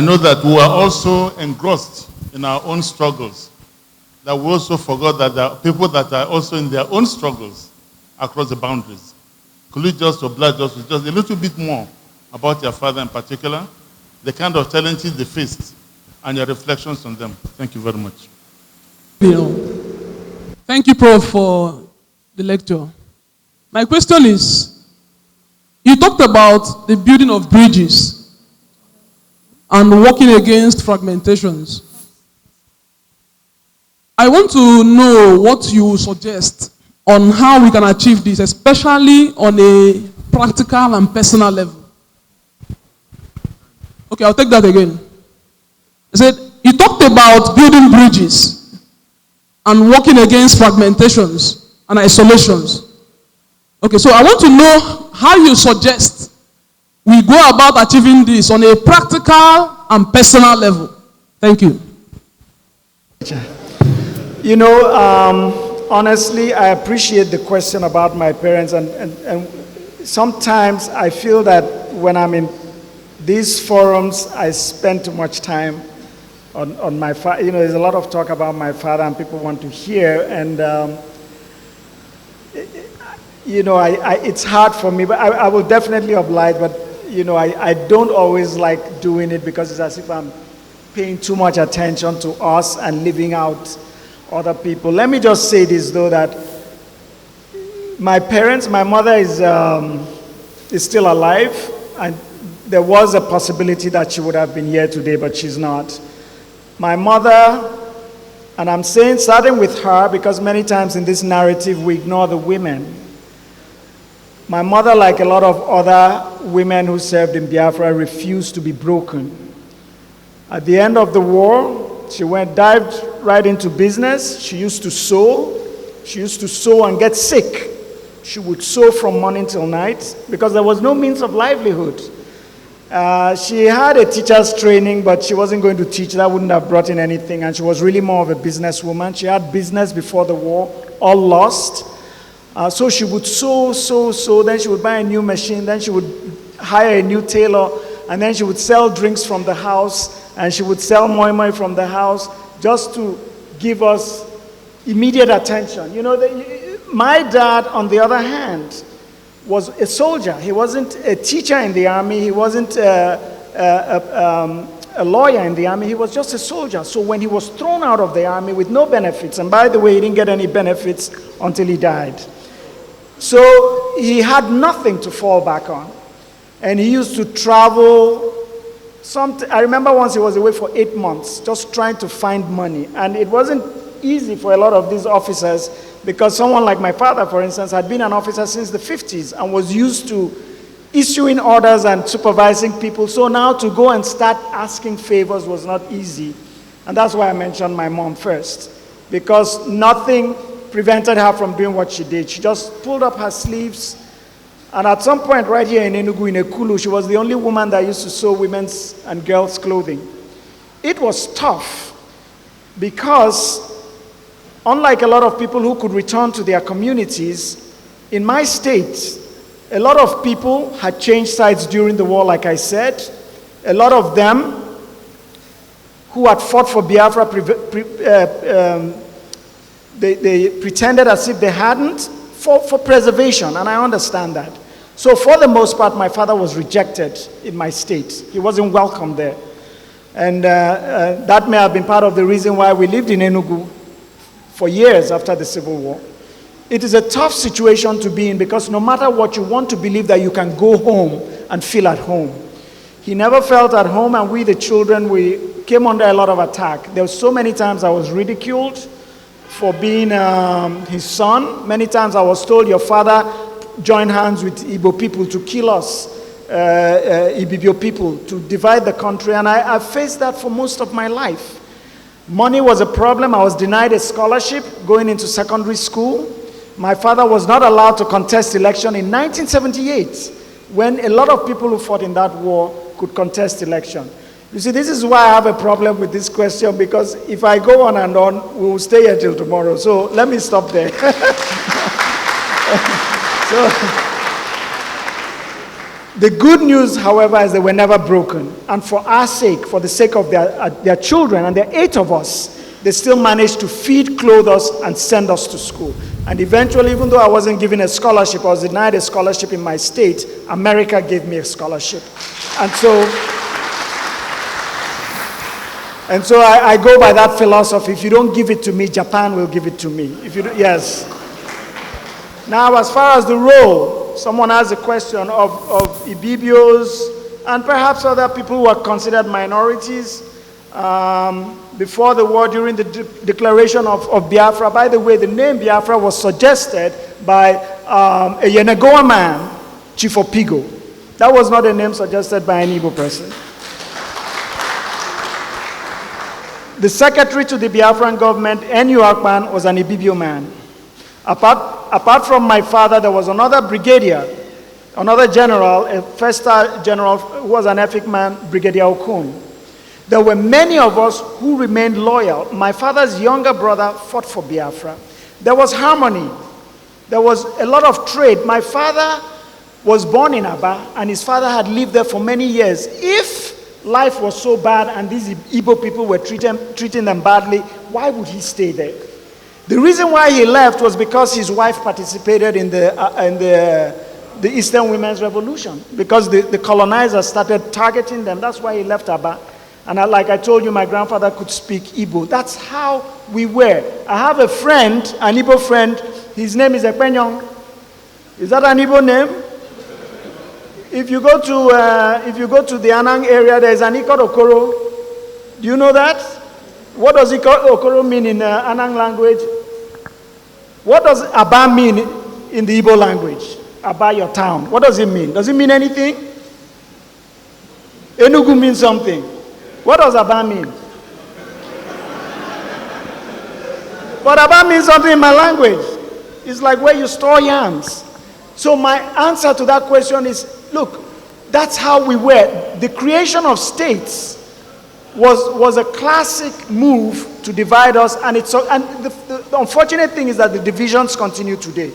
know that we are also engrossed in our own struggles, that we also forgot that there are people that are also in their own struggles across the boundaries. Could you just oblige us with just a little bit more about your father in particular, the kind of challenges they faced, and your reflections on them? Thank you very much. Thank you, Prof, for the lecture. My question is, you talked about the building of bridges and working against fragmentations. I want to know what you suggest on how we can achieve this, especially on a practical and personal level. Okay, I'll take that again. I said, you talked about building bridges and working against fragmentations and isolations. Okay, so I want to know how you suggest we go about achieving this on a practical and personal level. Thank you. Honestly, I appreciate the question about my parents, and sometimes I feel that when I'm in these forums, I spend too much time on my father. There's a lot of talk about my father, and people want to hear, and it's hard for me, but I will definitely oblige, but I don't always like doing it, because it's as if I'm paying too much attention to us and leaving out other people. Let me just say this, though, that my parents, my mother is still alive, and there was a possibility that she would have been here today, but she's not. My mother And I'm saying, starting with her, because many times in this narrative we ignore the women. My mother, like a lot of other women who served in Biafra, refused to be broken. At the end of the war, she dived right into business. She used to sew. She used to sew and get sick. She would sew from morning till night because there was no means of livelihood. She had a teacher's training, but she wasn't going to teach. That wouldn't have brought in anything, and she was really more of a businesswoman. She had business before the war, all lost. So she would sew, then she would buy a new machine, then she would hire a new tailor, and then she would sell drinks from the house, and she would sell moi moi from the house, just to give us immediate attention. You know, my dad, on the other hand, was a soldier. He wasn't a teacher in the army. He wasn't a lawyer in the army. He was just a soldier. So when he was thrown out of the army with no benefits, and by the way, he didn't get any benefits until he died. So he had nothing to fall back on. And he used to travel. I remember once he was away for 8 months, just trying to find money. And it wasn't easy for a lot of these officers, because someone like my father, for instance, had been an officer since the 50s and was used to issuing orders and supervising people. So now to go and start asking favors was not easy. And that's why I mentioned my mom first, because nothing prevented her from doing what she did. She just pulled up her sleeves. And at some point right here in Enugu, in Ikwu, she was the only woman that used to sew women's and girls' clothing. It was tough because, unlike a lot of people who could return to their communities, in my state, a lot of people had changed sides during the war, like I said. A lot of them who had fought for Biafra, they pretended as if they hadn't, for preservation, and I understand that. So for the most part, my father was rejected in my state. He wasn't welcome there. And that may have been part of the reason why we lived in Enugu for years after the Civil War. It is a tough situation to be in, because no matter what, you want to believe that you can go home and feel at home. He never felt at home, and we, the children, we came under a lot of attack. There were so many times I was ridiculed for being his son. Many times I was told, your father joined hands with Igbo people to kill us, Ibibio people, to divide the country. And I faced that for most of my life. Money was a problem. I was denied a scholarship going into secondary school. My father was not allowed to contest election in 1978, when a lot of people who fought in that war could contest election. You see, this is why I have a problem with this question, because if I go on and on, we will stay here till tomorrow. So let me stop there. The good news, however, is they were never broken. And for our sake, for the sake of their children, and there are 8 of us, they still managed to feed, clothe us, and send us to school. And eventually, even though I wasn't given a scholarship, I was denied a scholarship in my state, America gave me a scholarship. And so I go by that philosophy. If you don't give it to me, Japan will give it to me. If you do, yes. Now, as far as the role, someone has a question of Ibibios and perhaps other people who are considered minorities before the war, during the declaration of Biafra. By the way, the name Biafra was suggested by a Yenagoa man, Chief Opigo. That was not a name suggested by an Igbo person. The secretary to the Biafran government, N.U. Akpan, was an Ibibio man. Apart from my father, there was another brigadier, another general, a first-star general who was an Efik man, Brigadier Okun. There were many of us who remained loyal. My father's younger brother fought for Biafra. There was harmony. There was a lot of trade. My father was born in Aba, and his father had lived there for many years. If life was so bad and these Igbo people were treating them badly, why would he stay there? The reason why he left was because his wife participated in the Eastern Women's Revolution, because the colonizers started targeting them. That's why he left Aba. And like I told you, my grandfather could speak Igbo. That's how we were. I have a friend, an Igbo friend. His name is Ekpenyong. Is that an Igbo name? If you go to the Anang area, there is an Ikot Okoro. Do you know that? What does Okoro mean in Anang language? What does Aba mean in the Igbo language? Aba, your town. What does it mean? Does it mean anything? Enugu means something. What does Aba mean? But Aba means something in my language. It's like where you store yams. So my answer to that question is, look, that's how we were. The creation of states was a classic move to divide us, and the unfortunate thing is that the divisions continue today.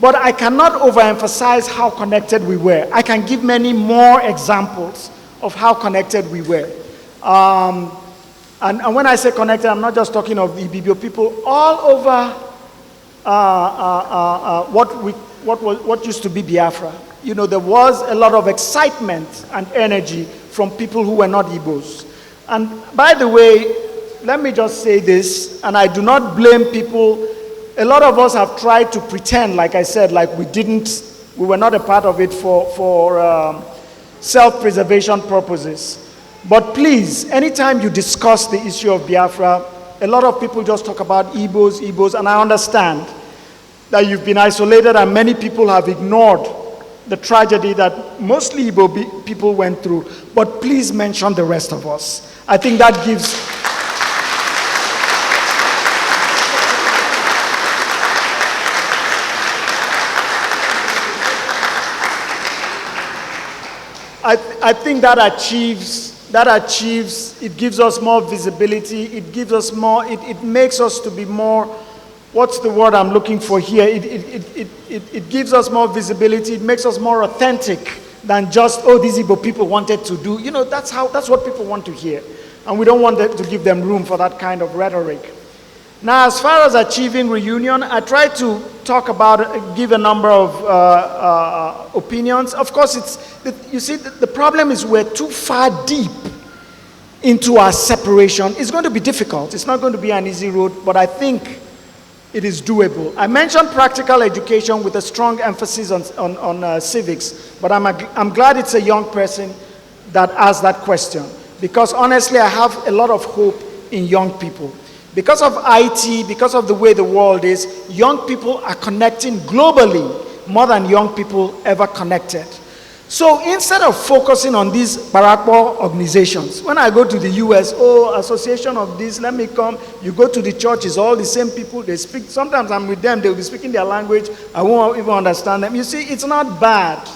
But I cannot overemphasize how connected we were. I can give many more examples of how connected we were. And when I say connected, I'm not just talking of the Ibibio people. All over what used to be Biafra, you know, there was a lot of excitement and energy from people who were not Igbos. And by the way, let me just say this, and I do not blame people. A lot of us have tried to pretend, like I said, like we were not a part of it for self-preservation purposes. But please, anytime you discuss the issue of Biafra, a lot of people just talk about Igbos, and I understand that you've been isolated and many people have ignored the tragedy that mostly Igbo people went through. But please mention the rest of us. I think that gives... I think that achieves, it gives us more visibility, it gives us more, it makes us to be more, what's the word I'm looking for here? It gives us more visibility, it makes us more authentic than just, oh, these Igbo people wanted to do. You know, that's what people want to hear. And we don't want to give them room for that kind of rhetoric. Now, as far as achieving reunion, I try to talk about, give a number of opinions. Of course, you see, the problem is we're too far deep into our separation. It's going to be difficult. It's not going to be an easy road, but I think it is doable. I mentioned practical education with a strong emphasis on civics, but I'm glad it's a young person that asked that question, because honestly, I have a lot of hope in young people. Because of IT, because of the way the world is, young people are connecting globally more than young people ever connected. So instead of focusing on these Barakbo organizations, when I go to the US, oh, association of this, let me come. You go to the church, it's all the same people, they speak. Sometimes I'm with them, they'll be speaking their language, I won't even understand them. You see, it's not bad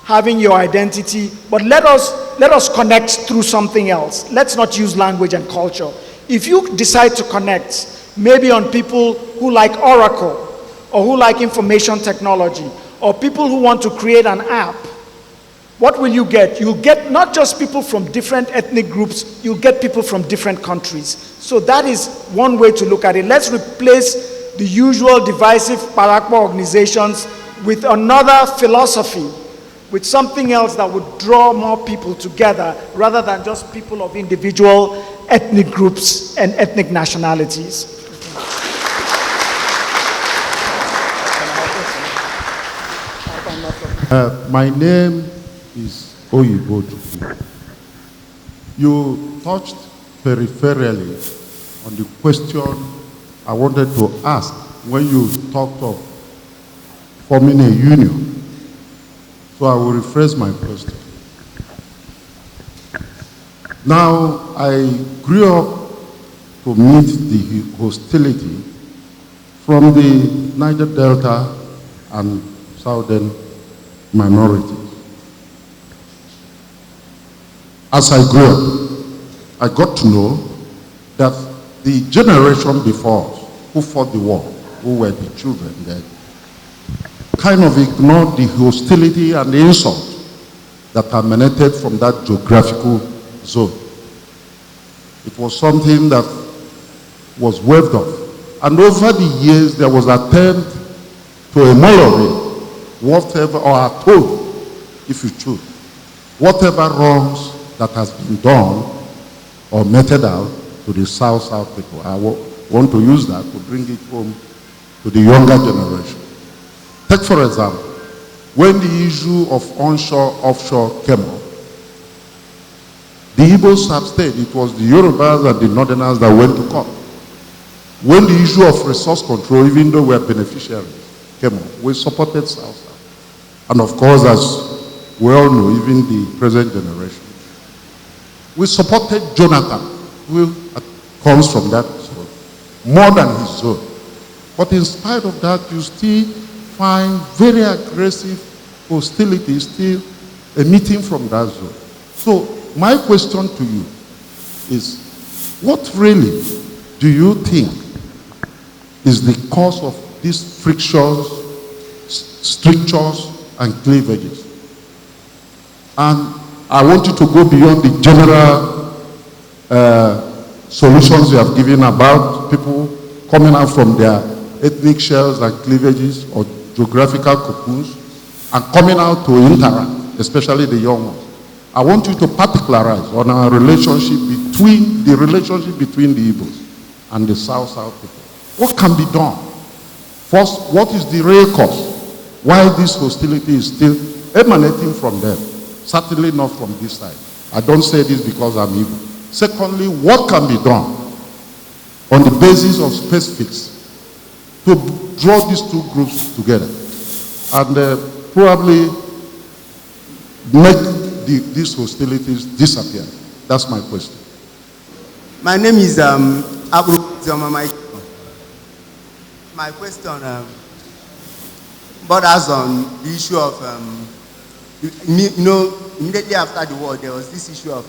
having your identity, but let us connect through something else. Let's not use language and culture. If you decide to connect, maybe on people who like Oracle, or who like information technology, or people who want to create an app, what will you get? You'll get not just people from different ethnic groups, you'll get people from different countries. So that is one way to look at it. Let's replace the usual divisive Parakwa organizations with another philosophy, with something else that would draw more people together rather than just people of individual ethnic groups and ethnic nationalities. My name is Oyibo. You touched peripherally on the question I wanted to ask when you talked of forming a union. So I will rephrase my question. Now, I grew up to meet the hostility from the Niger Delta and Southern minorities. As I grew up, I got to know that the generation before us who fought the war, who were the children then, kind of ignored the hostility and the insult that emanated from that geographical zone. It was something that was waved off. And over the years, there was an attempt to emulate whatever, or atone, if you choose, whatever wrongs that has been done or meted out to the South people. I want to use that to bring it home to the younger generation. Take, for example, when the issue of onshore, offshore came up, The Igbos abstained. It was the Yorubas and the Northerners that went to court. When the issue of resource control, even though we are beneficiaries, came up, we supported South. And of course, as we all know, even the present generation, we supported Jonathan, who comes from that zone, more than his zone. But in spite of that, you still find very aggressive hostility still emitting from that zone. So my question to you is, what really do you think is the cause of these frictions, strictures, and cleavages? And I want you to go beyond the general solutions you have given about people coming out from their ethnic shells and cleavages or geographical cocoons and coming out to interact, especially the young ones. I want you to particularize on our relationship between the Igbos and the South-South people. What can be done? First, what is the real cause? Why this hostility is still emanating from them? Certainly not from this side. I don't say this because I'm evil. Secondly, what can be done on the basis of specifics to draw these two groups together and probably make these hostilities disappear? That's my question. My name is Abu Zomamai. My question borders on the issue of, immediately after the war, there was this issue of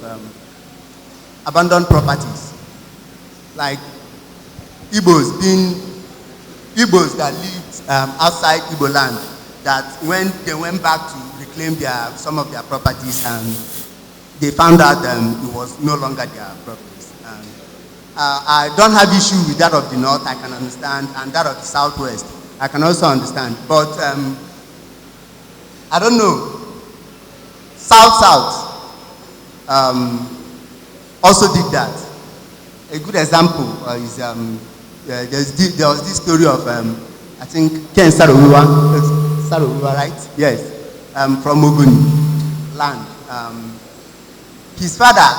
abandoned properties. Like Igbos that lived outside Igbo land, that when they went back to reclaim some of their properties, and they found out it was no longer their properties. I don't have issue with that of the north, I can understand, and that of the southwest, I can also understand. But I don't know, South-South also did that. A good example is there was this story of I think Ken Sarowiwa, right? Yes, from Ogoni land. His father,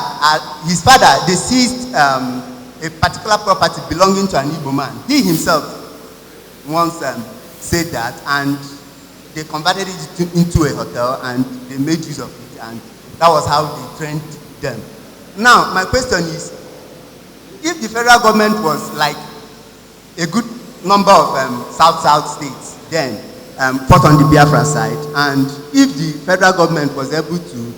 they seized a particular property belonging to an Igbo man. He himself once said that, and they converted it into a hotel, and they made use of it, and that was how they trained them. Now, my question is, if the federal government was like a good number of South-South states then fought on the Biafra side, and if the federal government was able to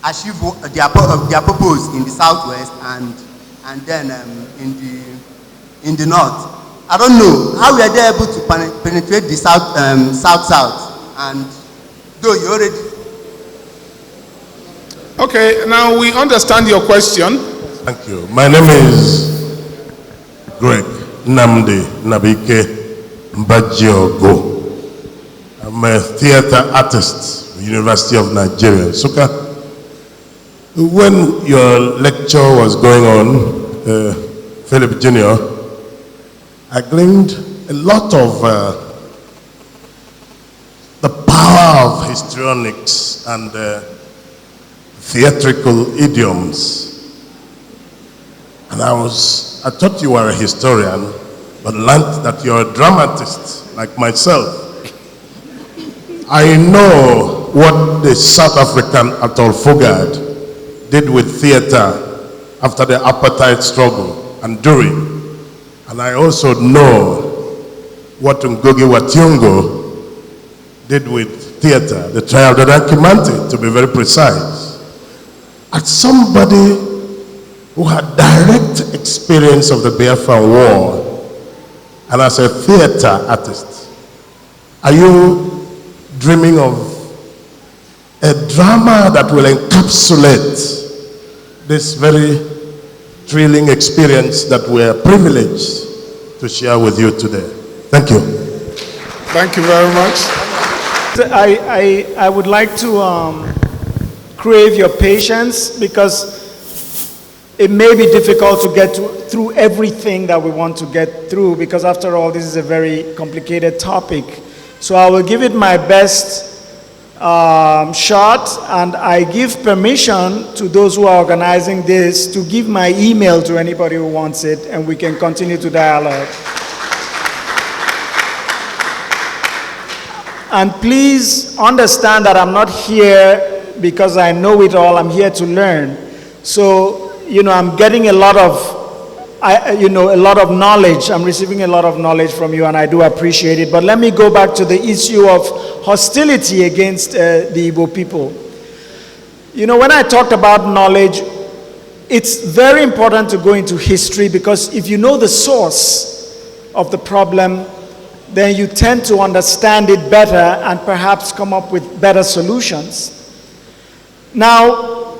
achieve their purpose in the southwest and then in the north, I don't know how we are they able to penetrate the south-south, and though you already. Okay, now we understand your question. Thank you. My name is Greg Namdi Nabike Mbajiogo. I'm a theater artist at the University of Nigeria, Nsukka. When your lecture was going on, Philip Jr., I gleaned a lot of the power of histrionics and theatrical idioms. And I thought you were a historian, but learned that you're a dramatist, like myself. I know what the South African Athol Fugard did with theater after the apartheid struggle and during. And I also know what Ngugi wa Thiong'o did with theater, the trial of the Kimante, to be very precise. As somebody who had direct experience of the Biafra War, and as a theater artist, are you dreaming of a drama that will encapsulate this very thrilling experience that we are privileged to share with you today? Thank you. Thank you very much. I would like to crave your patience, because it may be difficult to get through everything that we want to get through, because after all, this is a very complicated topic. So I will give it my best short, and I give permission to those who are organizing this to give my email to anybody who wants it, and we can continue to dialogue. And please understand that I'm not here because I know it all. I'm here to learn. So, I'm getting a lot of knowledge. I'm receiving a lot of knowledge from you, and I do appreciate it. But let me go back to the issue of hostility against the Igbo people. When I talked about knowledge, it's very important to go into history, because if you know the source of the problem, then you tend to understand it better and perhaps come up with better solutions. Now,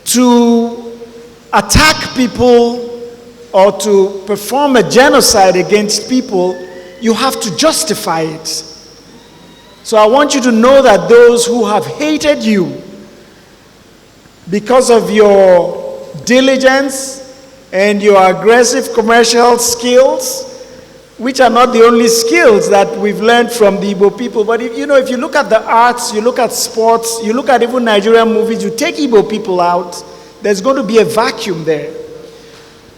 to attack people or to perform a genocide against people, you have to justify it. So I want you to know that those who have hated you because of your diligence and your aggressive commercial skills, which are not the only skills that we've learned from the Igbo people, but if you look at the arts, you look at sports, you look at even Nigerian movies, you take Igbo people out, there's going to be a vacuum there.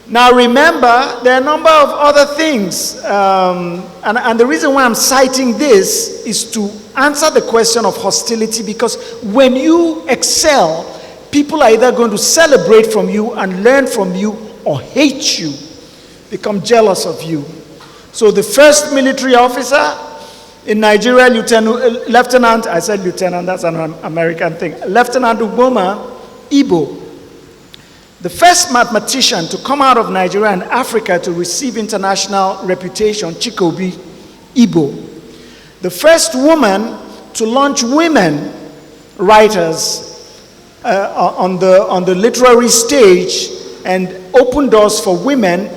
Now remember, there are a number of other things, and the reason why I'm citing this is to answer the question of hostility, because when you excel, people are either going to celebrate from you and learn from you or hate you, become jealous of you. So the first military officer in Nigeria, Lieutenant, I said lieutenant, that's an American thing, Lieutenant Ugboma, Igbo. The first mathematician to come out of Nigeria and Africa to receive international reputation, Chikobi, Igbo. The first woman to launch women writers on the literary stage and open doors for women,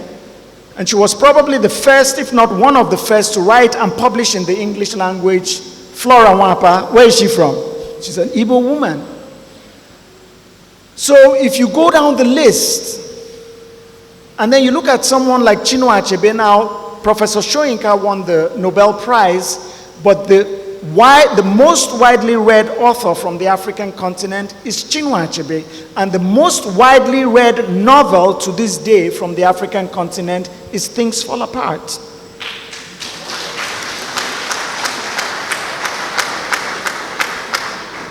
and she was probably the first, if not one of the first, to write and publish in the English language, Flora Nwapa. Where is she from? She's an Igbo woman. So if you go down the list, and then you look at someone like Chinua Achebe, now Professor Soyinka won the Nobel Prize, but the most widely read author from the African continent is Chinua Achebe, and the most widely read novel to this day from the African continent is Things Fall Apart.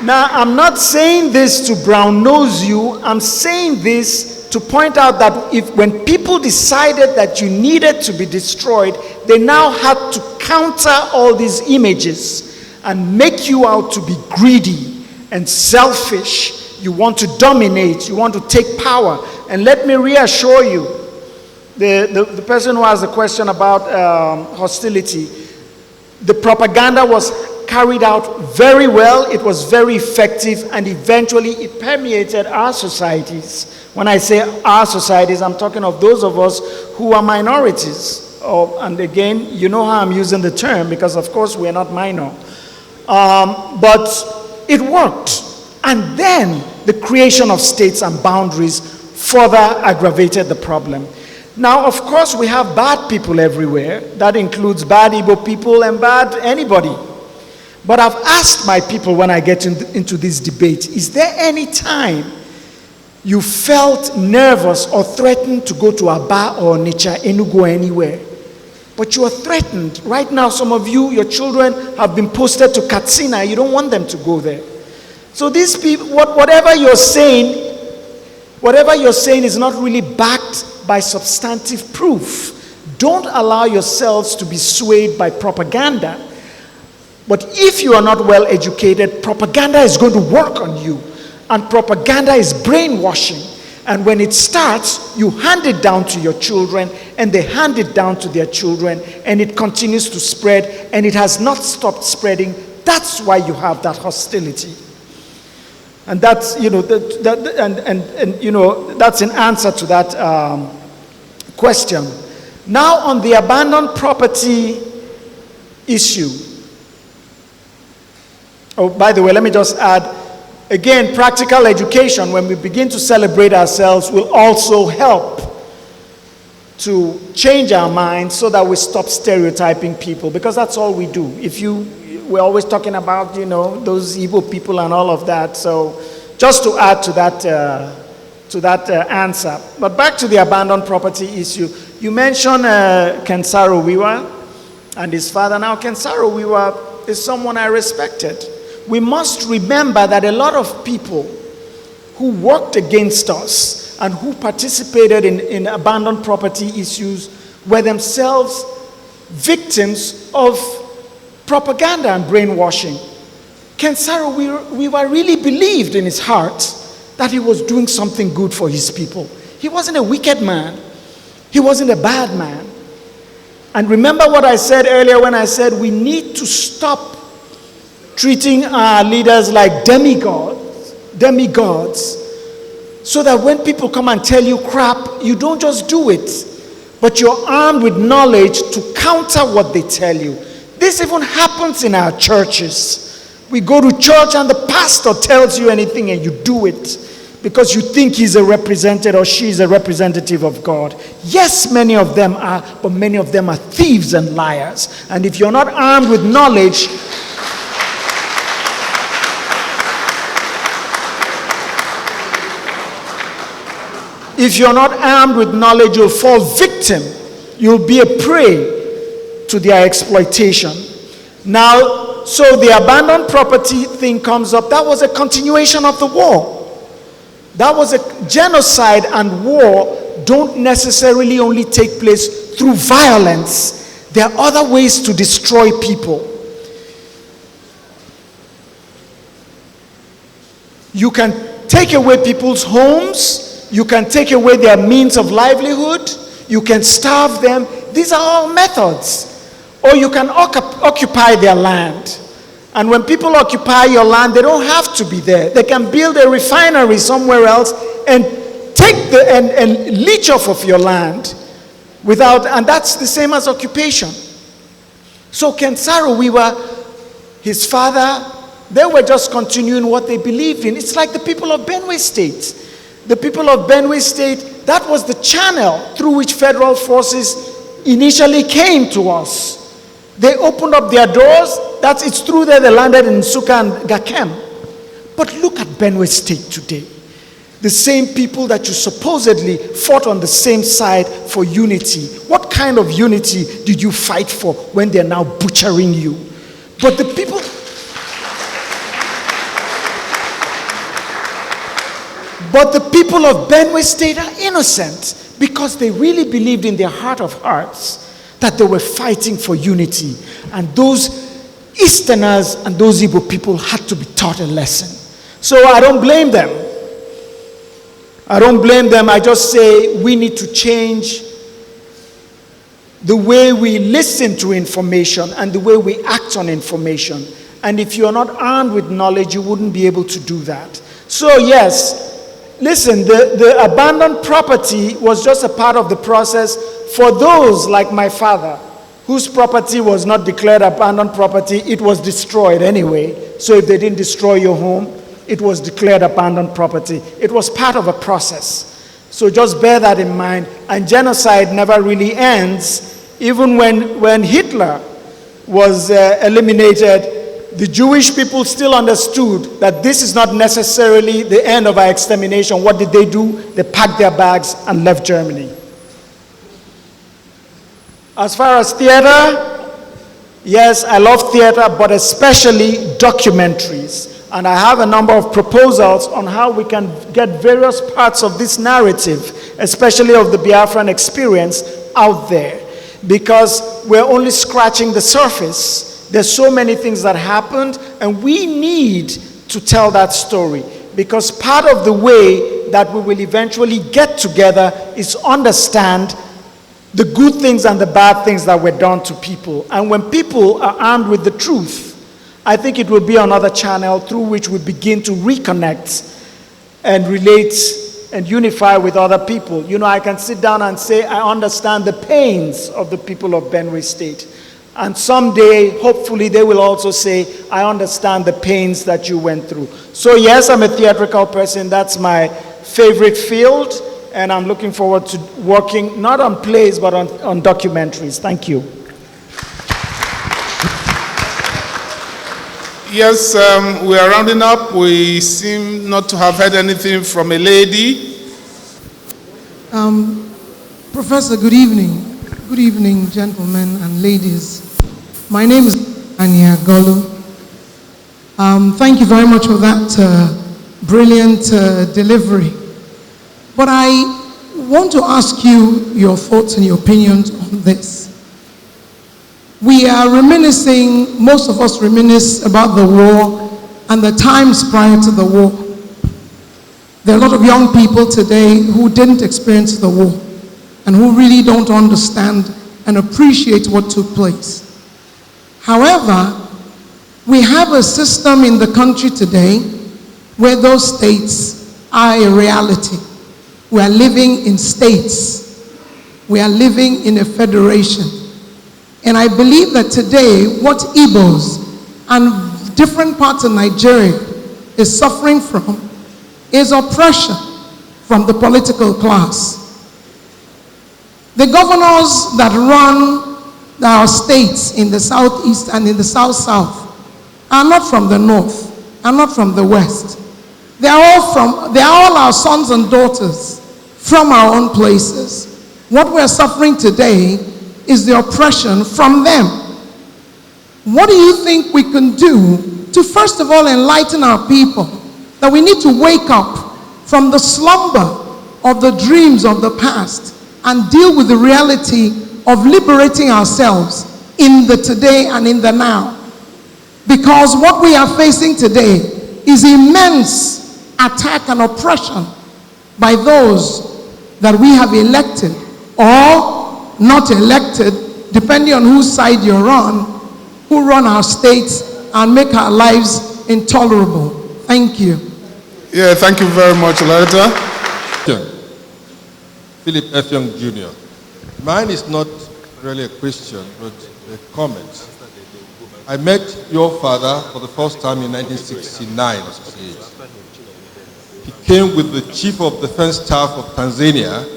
Now, I'm not saying this to brown nose you, I'm saying this to point out that when people decided that you needed to be destroyed, they now had to counter all these images and make you out to be greedy and selfish. You want to dominate, you want to take power. And let me reassure you, the person who asked the question about hostility, the propaganda was carried out very well, it was very effective, and eventually it permeated our societies. When I say our societies, I'm talking of those of us who are minorities. And again, you know how I'm using the term, because of course we're not minor. But it worked. And then the creation of states and boundaries further aggravated the problem. Now, of course, we have bad people everywhere. That includes bad Igbo people and bad anybody. But I've asked my people when I get into this debate, is there any time you felt nervous or threatened to go to Aba or Onitsha, Enugu, or anywhere? But you are threatened. Right now, some of you, your children have been posted to Katsina. You don't want them to go there. So these people, whatever you're saying is not really backed by substantive proof. Don't allow yourselves to be swayed by propaganda. But if you are not well educated, propaganda is going to work on you. And propaganda is brainwashing. And when it starts, you hand it down to your children, and they hand it down to their children, and it continues to spread, and it has not stopped spreading. That's why you have that hostility. And that's, that's an answer to that question. Now on the abandoned property issue. Oh, by the way, let me just add, again, practical education, when we begin to celebrate ourselves, will also help to change our minds so that we stop stereotyping people, because that's all we do. we're always talking about, those Igbo people and all of that. So just to add to that answer. But back to the abandoned property issue. You mentioned Kensaro Wiwa and his father. Now, Kensaro Wiwa is someone I respected. We must remember that a lot of people who worked against us and who participated in abandoned property issues were themselves victims of propaganda and brainwashing. Kensaro Wiwa really believed in his heart that he was doing something good for his people. He wasn't a wicked man. He wasn't a bad man. And remember what I said earlier when I said we need to stop treating our leaders like demigods, so that when people come and tell you crap, you don't just do it, but you're armed with knowledge to counter what they tell you. This even happens in our churches. We go to church and the pastor tells you anything and you do it because you think he's a representative or she's a representative of God. Yes, many of them are, but many of them are thieves and liars. And if you're not armed with knowledge, you'll fall victim. You'll be a prey to their exploitation. Now, so the abandoned property thing comes up. That was a continuation of the war. That was a genocide, and war don't necessarily only take place through violence. There are other ways to destroy people. You can take away people's homes. You can take away their means of livelihood. You can starve them. These are all methods. Or you can occupy their land. And when people occupy your land, they don't have to be there. They can build a refinery somewhere else and take and leech off of your land and that's the same as occupation. So Kensaro Wiwa, his father, they were just continuing what they believed in. It's like the people of Benue State. The people of Benue State, that was the channel through which federal forces initially came to us. They opened up their doors. It's through there they landed in Nsukka and Gakem. But look at Benue State today. The same people that you supposedly fought on the same side for unity. What kind of unity did you fight for when they're now butchering you? But the people of Benue State are innocent because they really believed in their heart of hearts that they were fighting for unity. And those Easterners and those Igbo people had to be taught a lesson. So I don't blame them. I just say we need to change the way we listen to information and the way we act on information. And if you're not armed with knowledge, you wouldn't be able to do that. So yes, listen, the abandoned property was just a part of the process for those like my father, whose property was not declared abandoned property. It was destroyed anyway. So if they didn't destroy your home, it was declared abandoned property. It was part of a process. So just bear that in mind. And genocide never really ends. Even when Hitler was eliminated, the Jewish people still understood that this is not necessarily the end of our extermination. What did they do? They packed their bags and left Germany. As far as theater, yes, I love theater, but especially documentaries. And I have a number of proposals on how we can get various parts of this narrative, especially of the Biafran experience, out there. Because we're only scratching the surface. There's so many things that happened, and we need to tell that story. Because part of the way that we will eventually get together is understand the good things and the bad things that were done to people. And when people are armed with the truth, I think it will be another channel through which we begin to reconnect and relate and unify with other people. You know, I can sit down and say, I understand the pains of the people of Benue State. And someday, hopefully, they will also say, I understand the pains that you went through. So yes, I'm a theatrical person. That's my favorite field. And I'm looking forward to working, not on plays, but on documentaries. Thank you. Yes, we are rounding up. We seem not to have heard anything from a lady. Professor, good evening. Good evening, gentlemen and ladies. My name is Anya Golu. Thank you very much for that brilliant delivery. But I want to ask you your thoughts and your opinions on this. We are reminiscing, most of us reminisce about the war and the times prior to the war. There are a lot of young people today who didn't experience the war and who really don't understand and appreciate what took place. However, we have a system in the country today where those states are a reality. We are living in states. We are living in a federation. And I believe that today, what Igbos and different parts of Nigeria is suffering from is oppression from the political class. The governors that run our states in the southeast and in the south-south are not from the north, are not from the west. They are all our sons and daughters from our own places. What we're suffering today is the oppression from them. What do you think we can do to first of all enlighten our people that we need to wake up from the slumber of the dreams of the past and deal with the reality of liberating ourselves in the today and in the now? Because what we are facing today is immense attack and oppression by those that we have elected or not elected, depending on whose side you're on, who run our states and make our lives intolerable. Thank you. Yeah, thank you very much, Loretta. Philip EFFIONG Jr. Mine is not really a question, but a comment. I met your father for the first time in 1969, He came with the Chief of Defense Staff of Tanzania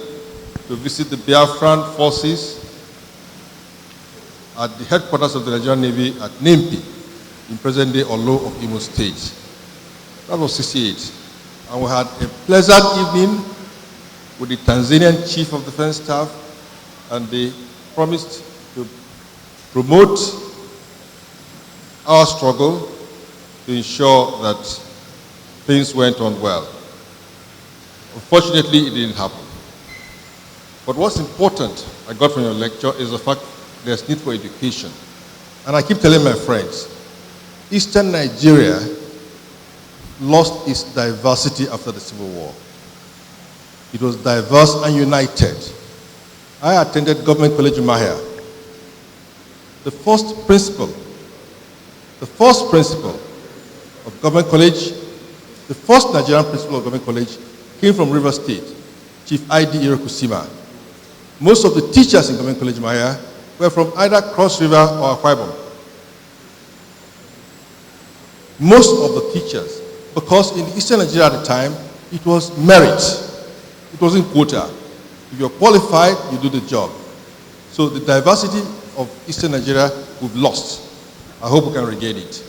to visit the Biafran forces at the headquarters of the Nigerian Navy at Nimpi in present-day Olo of Imo State. That was 68. And we had a pleasant evening with the Tanzanian Chief of Defense Staff, and they promised to promote our struggle to ensure that things went on well. Unfortunately, it didn't happen. But what's important I got from your lecture is the fact there's need for education. And I keep telling my friends, Eastern Nigeria lost its diversity after the Civil War. It was diverse and united. I attended Government College in Mahia. The first principal of Government College, the first Nigerian principal of Government College came from River State, Chief I.D. Irokusima. Most of the teachers in Government College Mahia were from either Cross River or Akwa Ibom. Most of the teachers, because in Eastern Nigeria at the time, it was merit. It wasn't quota. If you're qualified, you do the job. So the diversity of Eastern Nigeria, we've lost. I hope we can regain it.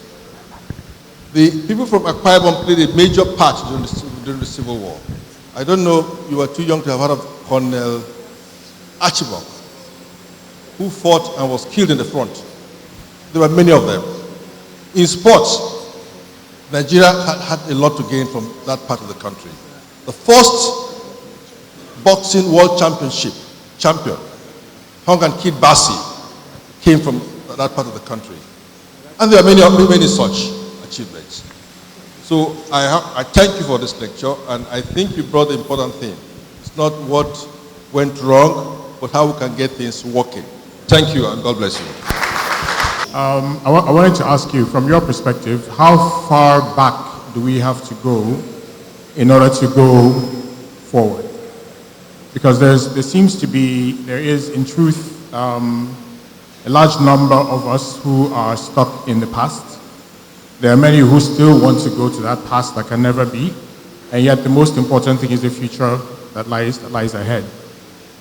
The people from Akwa Ibom played a major part during the Civil War. I don't know, you were too young to have heard of Colonel Archibald, who fought and was killed in the front. There were many of them. In sports, Nigeria had a lot to gain from that part of the country. The first boxing world championship champion, Hongan Kid Bassi, came from that part of the country. And there are many such achievements. So I thank you for this lecture, and I think you brought the important thing. It's not what went wrong, but how we can get things working. Thank you, and God bless you. I wanted to ask you, from your perspective, how far back do we have to go in order to go forward? Because there is in truth a large number of us who are stuck in the past. There are many who still want to go to that past that can never be, and yet the most important thing is the future that lies ahead.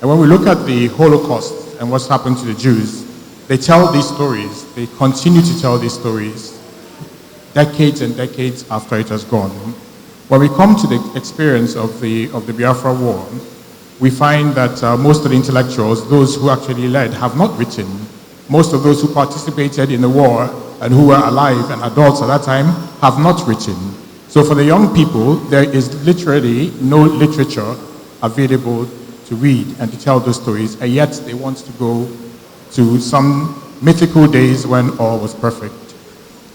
And when we look at the Holocaust and what's happened to the Jews, they tell these stories, they continue to tell these stories. decades and decades after it has gone. When we come to the experience of the Biafra War, we find that most of the intellectuals, those who actually led, have not written. Most of those who participated in the war and who were alive and adults at that time have not written. So for the young people, there is literally no literature available to read and to tell those stories, and yet they want to go to some mythical days when all was perfect.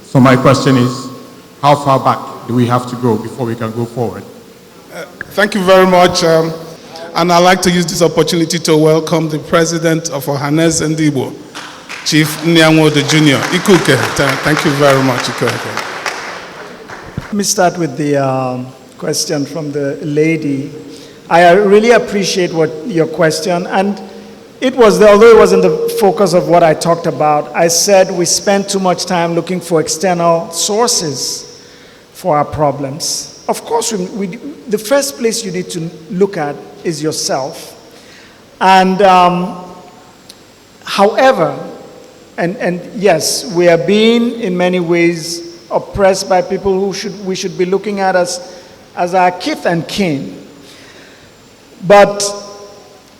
So my question is, how far back do we have to go before we can go forward? Thank you very much. And I'd like to use this opportunity to welcome the president of Ohanes Ndibo, Chief Nyanwodo Jr. Ikwu. Thank you very much, Ikwu. Let me start with the question from the lady. I really appreciate your question, and although it wasn't the focus of what I talked about, I said we spend too much time looking for external sources for our problems. Of course, the first place you need to look at is yourself. And however, and yes, we are being in many ways oppressed by people who we should be looking at as our kith and kin. But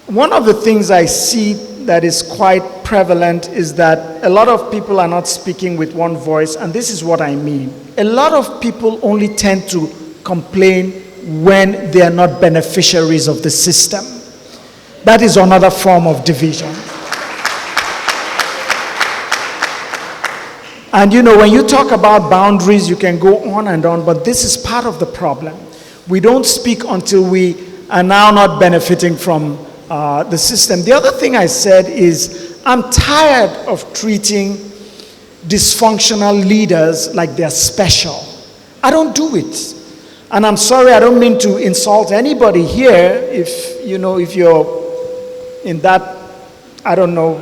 one of the things I see that is quite prevalent is that a lot of people are not speaking with one voice, and this is what I mean. A lot of people only tend to complain when they are not beneficiaries of the system. That is another form of division. And you know, when you talk about boundaries, you can go on and on, but this is part of the problem. We don't speak until we are now not benefiting from the system. The other thing I said is, I'm tired of treating dysfunctional leaders like they're special. I don't do it. And I'm sorry, I don't mean to insult anybody here if you're in that, I don't know,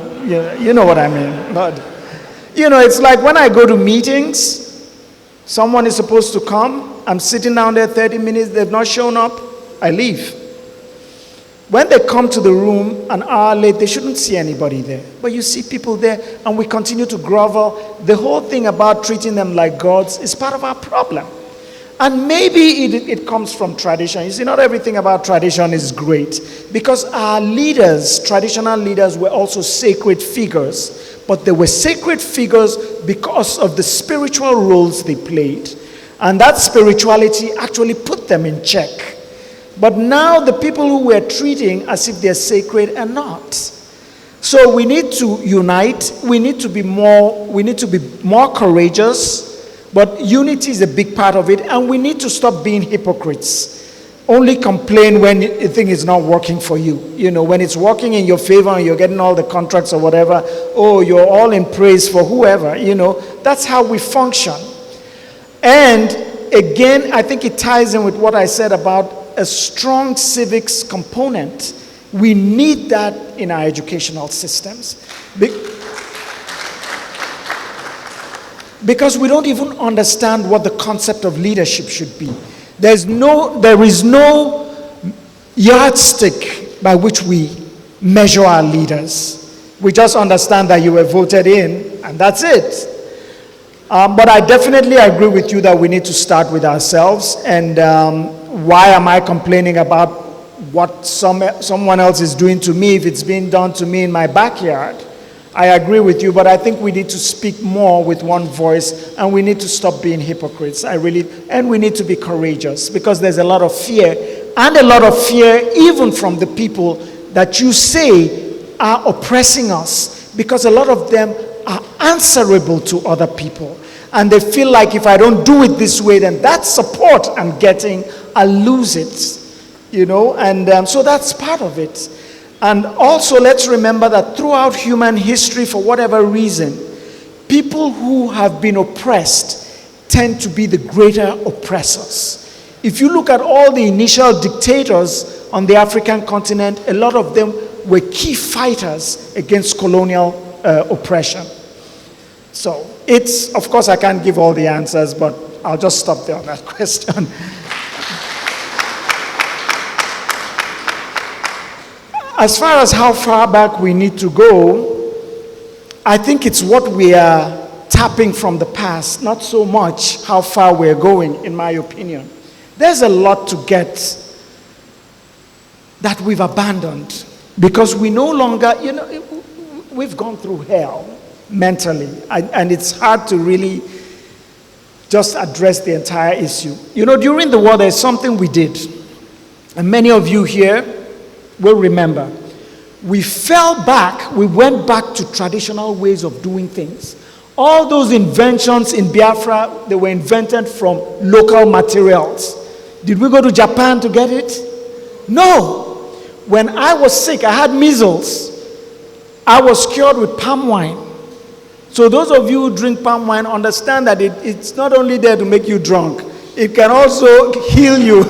you know what I mean. But, it's like when I go to meetings, someone is supposed to come, I'm sitting down there 30 minutes, they've not shown up, I leave. When they come to the room an hour late, they shouldn't see anybody there. But you see people there, and we continue to grovel. The whole thing about treating them like gods is part of our problem. And maybe it comes from tradition. You see, not everything about tradition is great. Because our leaders, traditional leaders, were also sacred figures. But they were sacred figures because of the spiritual roles they played. And that spirituality actually put them in check. But now the people who we're treating as if they're sacred are not. So we need to unite. We need to be more courageous. But unity is a big part of it, and we need to stop being hypocrites. Only complain when a thing is not working for you. When it's working in your favor and you're getting all the contracts or whatever, oh, you're all in praise for whoever, That's how we function. And again, I think it ties in with what I said about a strong civics component. We need that in our educational systems. Because we don't even understand what the concept of leadership should be. There is no yardstick by which we measure our leaders. We just understand that you were voted in, and that's it. But I definitely agree with you that we need to start with ourselves. And why am I complaining about what someone else is doing to me if it's being done to me in my backyard? I agree with you, but I think we need to speak more with one voice, and we need to stop being hypocrites. And we need to be courageous, because there's a lot of fear, and a lot of fear even from the people that you say are oppressing us, because a lot of them are answerable to other people. And they feel like if I don't do it this way, then that support I'm getting, I'll lose it. And so that's part of it. And also, let's remember that throughout human history, for whatever reason, people who have been oppressed tend to be the greater oppressors. If you look at all the initial dictators on the African continent, a lot of them were key fighters against colonial oppression. So of course, I can't give all the answers, but I'll just stop there on that question. As far as how far back we need to go, I think it's what we are tapping from the past, not so much how far we're going, in my opinion. There's a lot to get that we've abandoned because we no longer, we've gone through hell mentally, and it's hard to really just address the entire issue. During the war, there's something we did, and many of you here will remember. We fell back, we went back to traditional ways of doing things. All those inventions in Biafra, they were invented from local materials. Did we go to Japan to get it? No. When I was sick, I had measles. I was cured with palm wine. So those of you who drink palm wine understand that it's not only there to make you drunk, it can also heal you.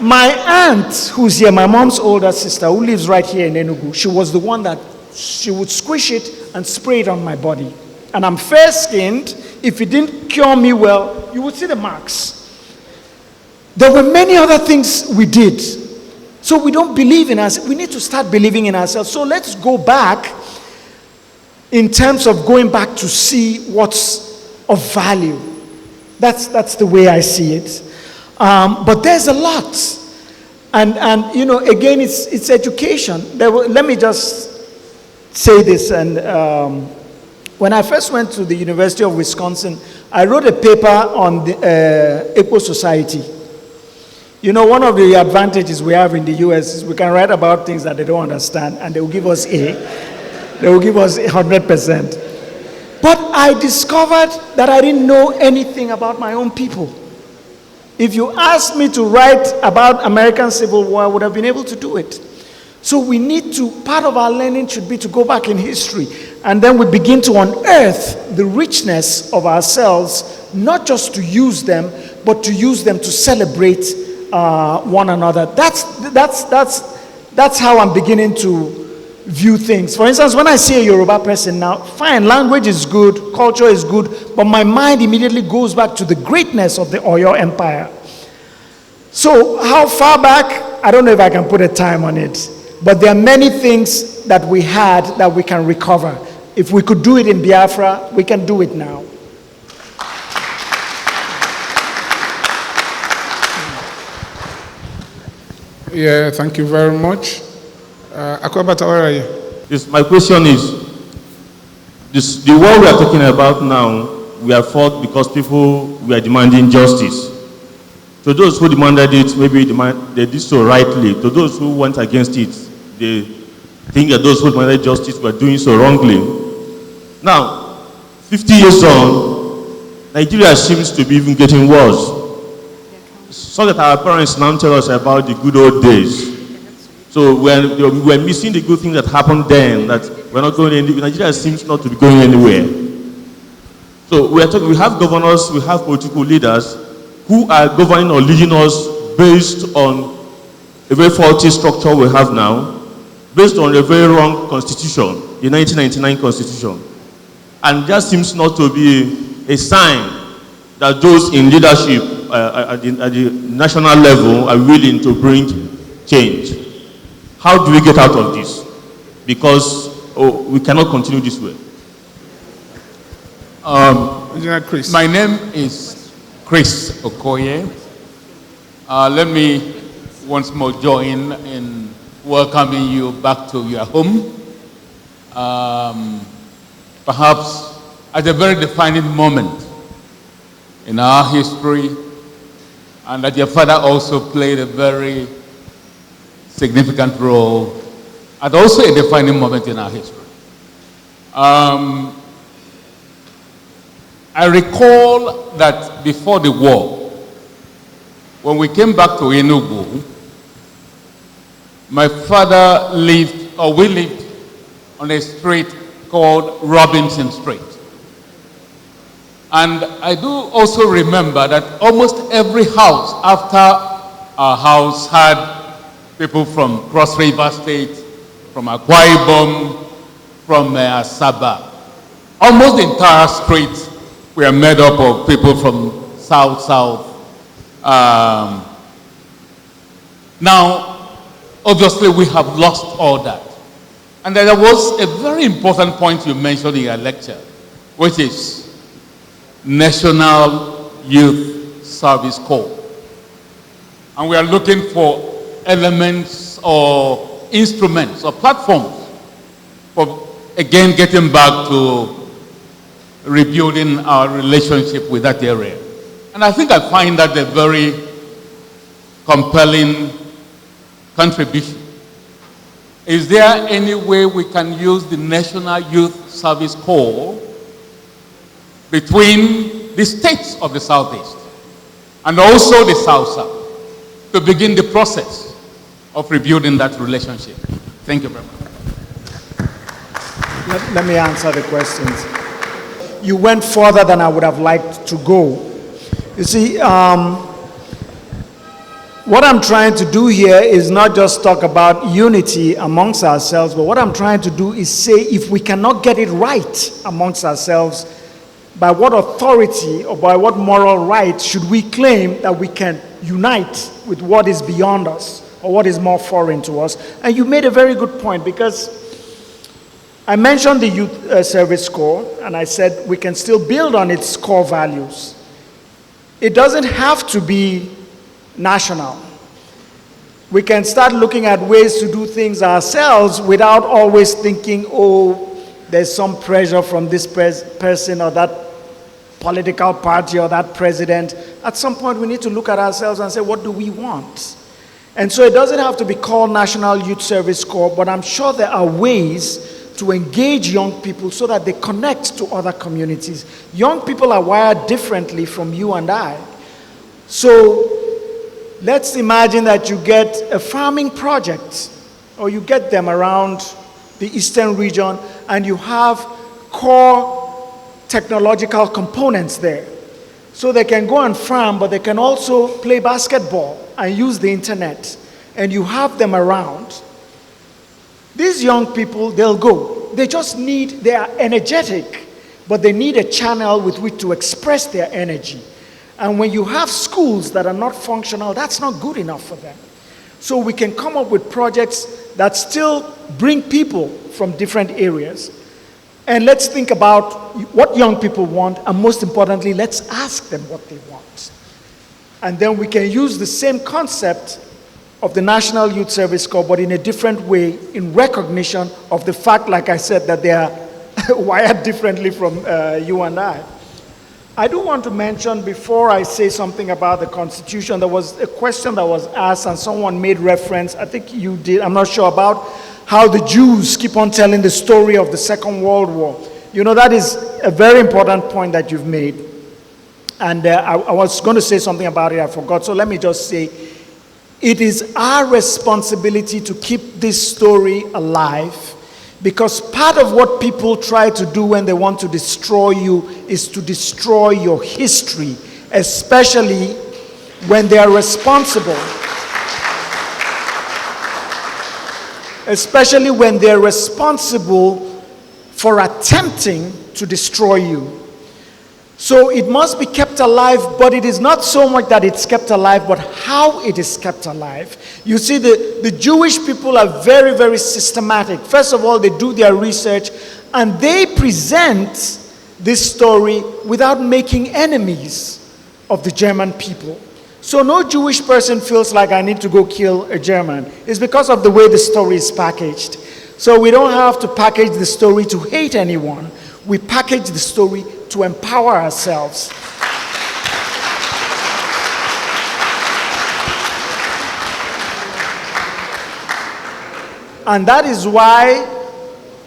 My aunt, who's here, my mom's older sister, who lives right here in Enugu, she was the one that she would squish it and spray it on my body. And I'm fair-skinned. If it didn't cure me well, you would see the marks. There were many other things we did. So we don't believe in us. We need to start believing in ourselves. So let's go back in terms of going back to see what's of value. That's the way I see it. But there's a lot. And again, it's education. Let me just say this. And when I first went to the University of Wisconsin, I wrote a paper on the Ikwu society. One of the advantages we have in the US is we can write about things that they don't understand, and they will give us A. They will give us 100%. But I discovered that I didn't know anything about my own people. If you asked me to write about American Civil War, I would have been able to do it. So we need to, part of our learning should be to go back in history, and then we begin to unearth the richness of ourselves, not just to use them, but to use them to celebrate one another. That's how I'm beginning to view things. For instance, when I see a Yoruba person now, fine, language is good, culture is good, but my mind immediately goes back to the greatness of the Oyo Empire. So how far back? I don't know if I can put a time on it, but there are many things that we had that we can recover. If we could do it in Biafra, we can do it now. Yeah, thank you very much. Akwabata, where are you? Yes, my question is, the war we are talking about now, we are fought because people were demanding justice. To those who demanded it, maybe they did so rightly. To those who went against it, they think that those who demanded justice were doing so wrongly. Now, 50 years on, Nigeria seems to be even getting worse. So that our parents now tell us about the good old days. So we're missing the good things that happened then, that we're not going anywhere. Nigeria seems not to be going anywhere. So we have governors, we have political leaders who are governing or leading us based on a very faulty structure we have now, based on a very wrong constitution, the 1999 constitution. And that seems not to be a sign that those in leadership at the national level are willing to bring change. How do we get out of this? Because we cannot continue this way. My name is Chris Okoye. Let me once more join in welcoming you back to your home. Perhaps at a very defining moment in our history, and that your father also played a very significant role, and also a defining moment in our history. I recall that before the war, when we came back to Enugu, my father lived, or we lived, on a street called Robinson Street. And I do also remember that almost every house after our house had people from Cross River State, from Akwa Ibom, from Asaba. Almost the entire street were made up of people from South. Now, obviously we have lost all that. And there was a very important point you mentioned in your lecture, which is National Youth Service Corps. And we are looking for elements or instruments or platforms for, again, getting back to rebuilding our relationship with that area. And I think I find that a very compelling contribution. Is there any way we can use the National Youth Service Corps between the states of the Southeast and also the South-South to begin the process of rebuilding that relationship? Thank you very much. Let me answer the questions. You went further than I would have liked to go. You see, what I'm trying to do here is not just talk about unity amongst ourselves, but what I'm trying to do is say if we cannot get it right amongst ourselves, by what authority or by what moral right should we claim that we can unite with what is beyond us or what is more foreign to us? And you made a very good point, because I mentioned the Youth Service Corps, and I said we can still build on its core values. It doesn't have to be national. We can start looking at ways to do things ourselves without always thinking, oh, there's some pressure from this person or that political party or that president. At some point, we need to look at ourselves and say, what do we want? And so it doesn't have to be called National Youth Service Corps, but I'm sure there are ways to engage young people so that they connect to other communities. Young people are wired differently from you and I. So let's imagine that you get a farming project, or you get them around the eastern region, and you have core technological components there. So they can go and farm, but they can also play basketball and use the internet, and you have them around. These young people, they'll go. They are energetic, but they need a channel with which to express their energy. And when you have schools that are not functional, that's not good enough for them. So we can come up with projects that still bring people from different areas. And let's think about what young people want, and most importantly, let's ask them what they want. And then we can use the same concept of the National Youth Service Corps, but in a different way, in recognition of the fact, like I said, that they are wired differently from you and I. I do want to mention, before I say something about the Constitution, there was a question that was asked and someone made reference, I think you did, I'm not sure, about how the Jews keep on telling the story of the Second World War. You know, that is a very important point that you've made. And I was going to say something about it, I forgot, so let me just say, it is our responsibility to keep this story alive, because part of what people try to do when they want to destroy you is to destroy your history, especially when they are responsible. Especially when they're responsible for attempting to destroy you. So it must be kept alive, but it is not so much that it's kept alive, but how it is kept alive. You see, the Jewish people are very, very systematic. First of all, they do their research, and they present this story without making enemies of the German people. So no Jewish person feels like I need to go kill a German. It's because of the way the story is packaged. So we don't have to package the story to hate anyone. We package the story to empower ourselves. And that is why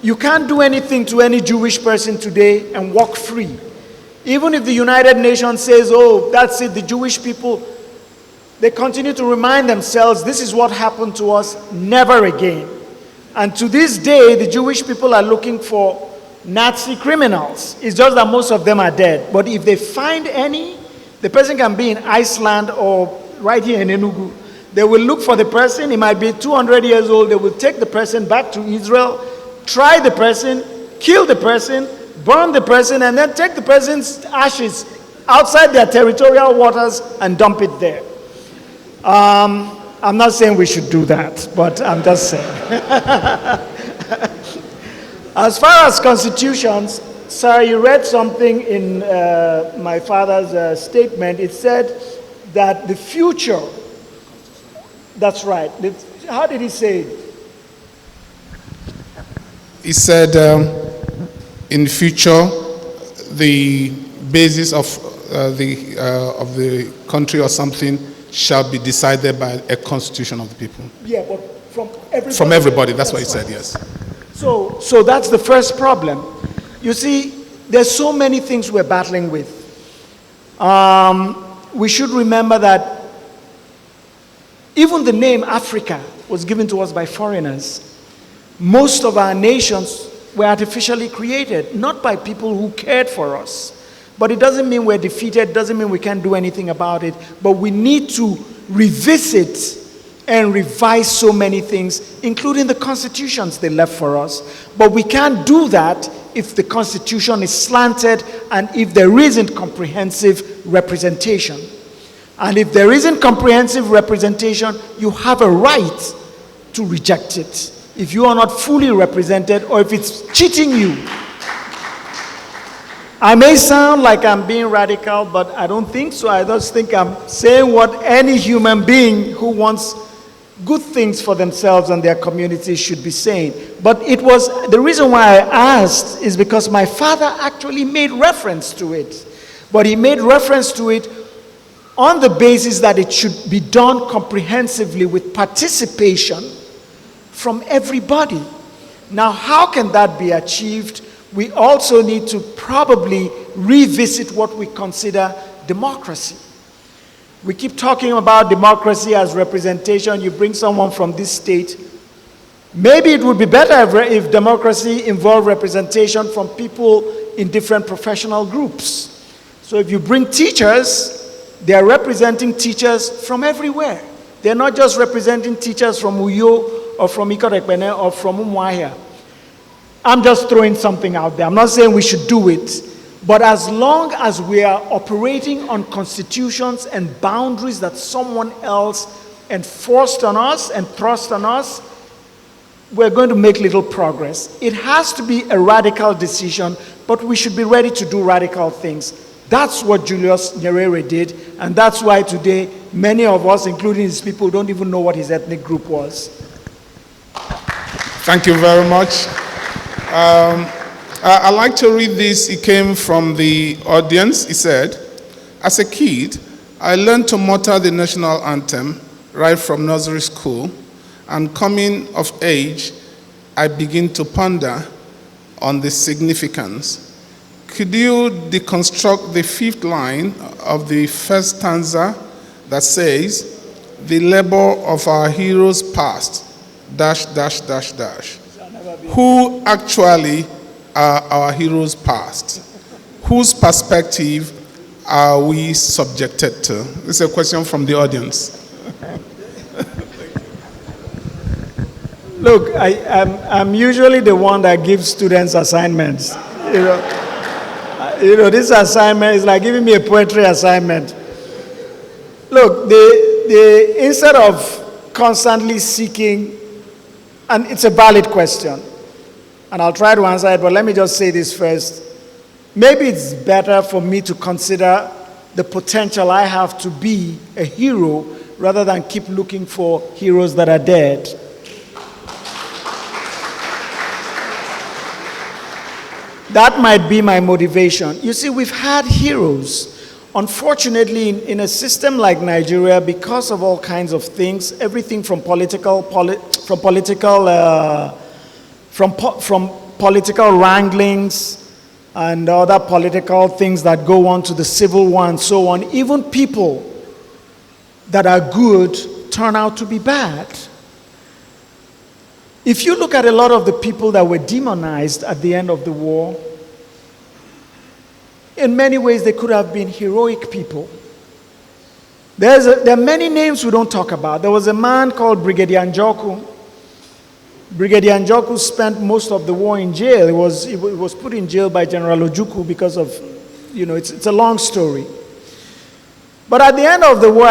you can't do anything to any Jewish person today and walk free. Even if the United Nations says, oh, that's it, the Jewish people, they continue to remind themselves, this is what happened to us, never again. And to this day, the Jewish people are looking for Nazi criminals. It's just that most of them are dead. But if they find any, the person can be in Iceland or right here in Enugu. They will look for the person. He might be 200 years old. They will take the person back to Israel, try the person, kill the person, burn the person, and then take the person's ashes outside their territorial waters and dump it there. I'm not saying we should do that, but I'm just saying. As far as constitutions, sir, you read something in my father's statement. It said that the future, that's right. How did he say it? He said, in future, the basis of the country or something shall be decided by a constitution of the people. Yeah, but from everybody. From everybody, that's what he said, yes. So that's the first problem. You see, there's so many things we're battling with. We should remember that even the name Africa was given to us by foreigners. Most of our nations were artificially created, not by people who cared for us. But it doesn't mean we're defeated, doesn't mean we can't do anything about it. But we need to revisit and revise so many things, including the constitutions they left for us. But we can't do that if the constitution is slanted and if there isn't comprehensive representation. And if there isn't comprehensive representation, you have a right to reject it. If you are not fully represented or if it's cheating you. I may sound like I'm being radical, but I don't think so. I just think I'm saying what any human being who wants good things for themselves and their community should be saying. But it was, the reason why I asked is because my father actually made reference to it. But he made reference to it on the basis that it should be done comprehensively with participation from everybody. Now, how can that be achieved? We also need to probably revisit what we consider democracy. We keep talking about democracy as representation. You bring someone from this state. Maybe it would be better if democracy involved representation from people in different professional groups. So if you bring teachers, they are representing teachers from everywhere. They're not just representing teachers from Uyo or from Ikorekpene or from Umuahia. I'm just throwing something out there. I'm not saying we should do it. But as long as we are operating on constitutions and boundaries that someone else enforced on us and thrust on us, we're going to make little progress. It has to be a radical decision, but we should be ready to do radical things. That's what Julius Nyerere did, and that's why today many of us, including his people, don't even know what his ethnic group was. Thank you very much. I'd like to read this. It came from the audience. He said, as a kid, I learned to mutter the national anthem right from nursery school, and coming of age, I begin to ponder on the significance. Could you deconstruct the fifth line of the first stanza that says, the labor of our heroes past, dash, dash, dash, dash. Who actually are our heroes past? Whose perspective are we subjected to? This is a question from the audience. Look, I'm usually the one that gives students assignments. This assignment is like giving me a poetry assignment. Look, instead of constantly seeking, and it's a valid question, and I'll try to answer it, but let me just say this first. Maybe it's better for me to consider the potential I have to be a hero rather than keep looking for heroes that are dead. That might be my motivation. You see, we've had heroes. Unfortunately, in a system like Nigeria, because of all kinds of things, everything from political wranglings and other political things that go on to the civil war and so on, even people that are good turn out to be bad. If you look at a lot of the people that were demonized at the end of the war, in many ways they could have been heroic people. There are many names we don't talk about. There was a man called Brigadier Njoku. Brigadier Njoku spent most of the war in jail. He was put in jail by General Ojukwu because of, it's a long story. But at the end of the war,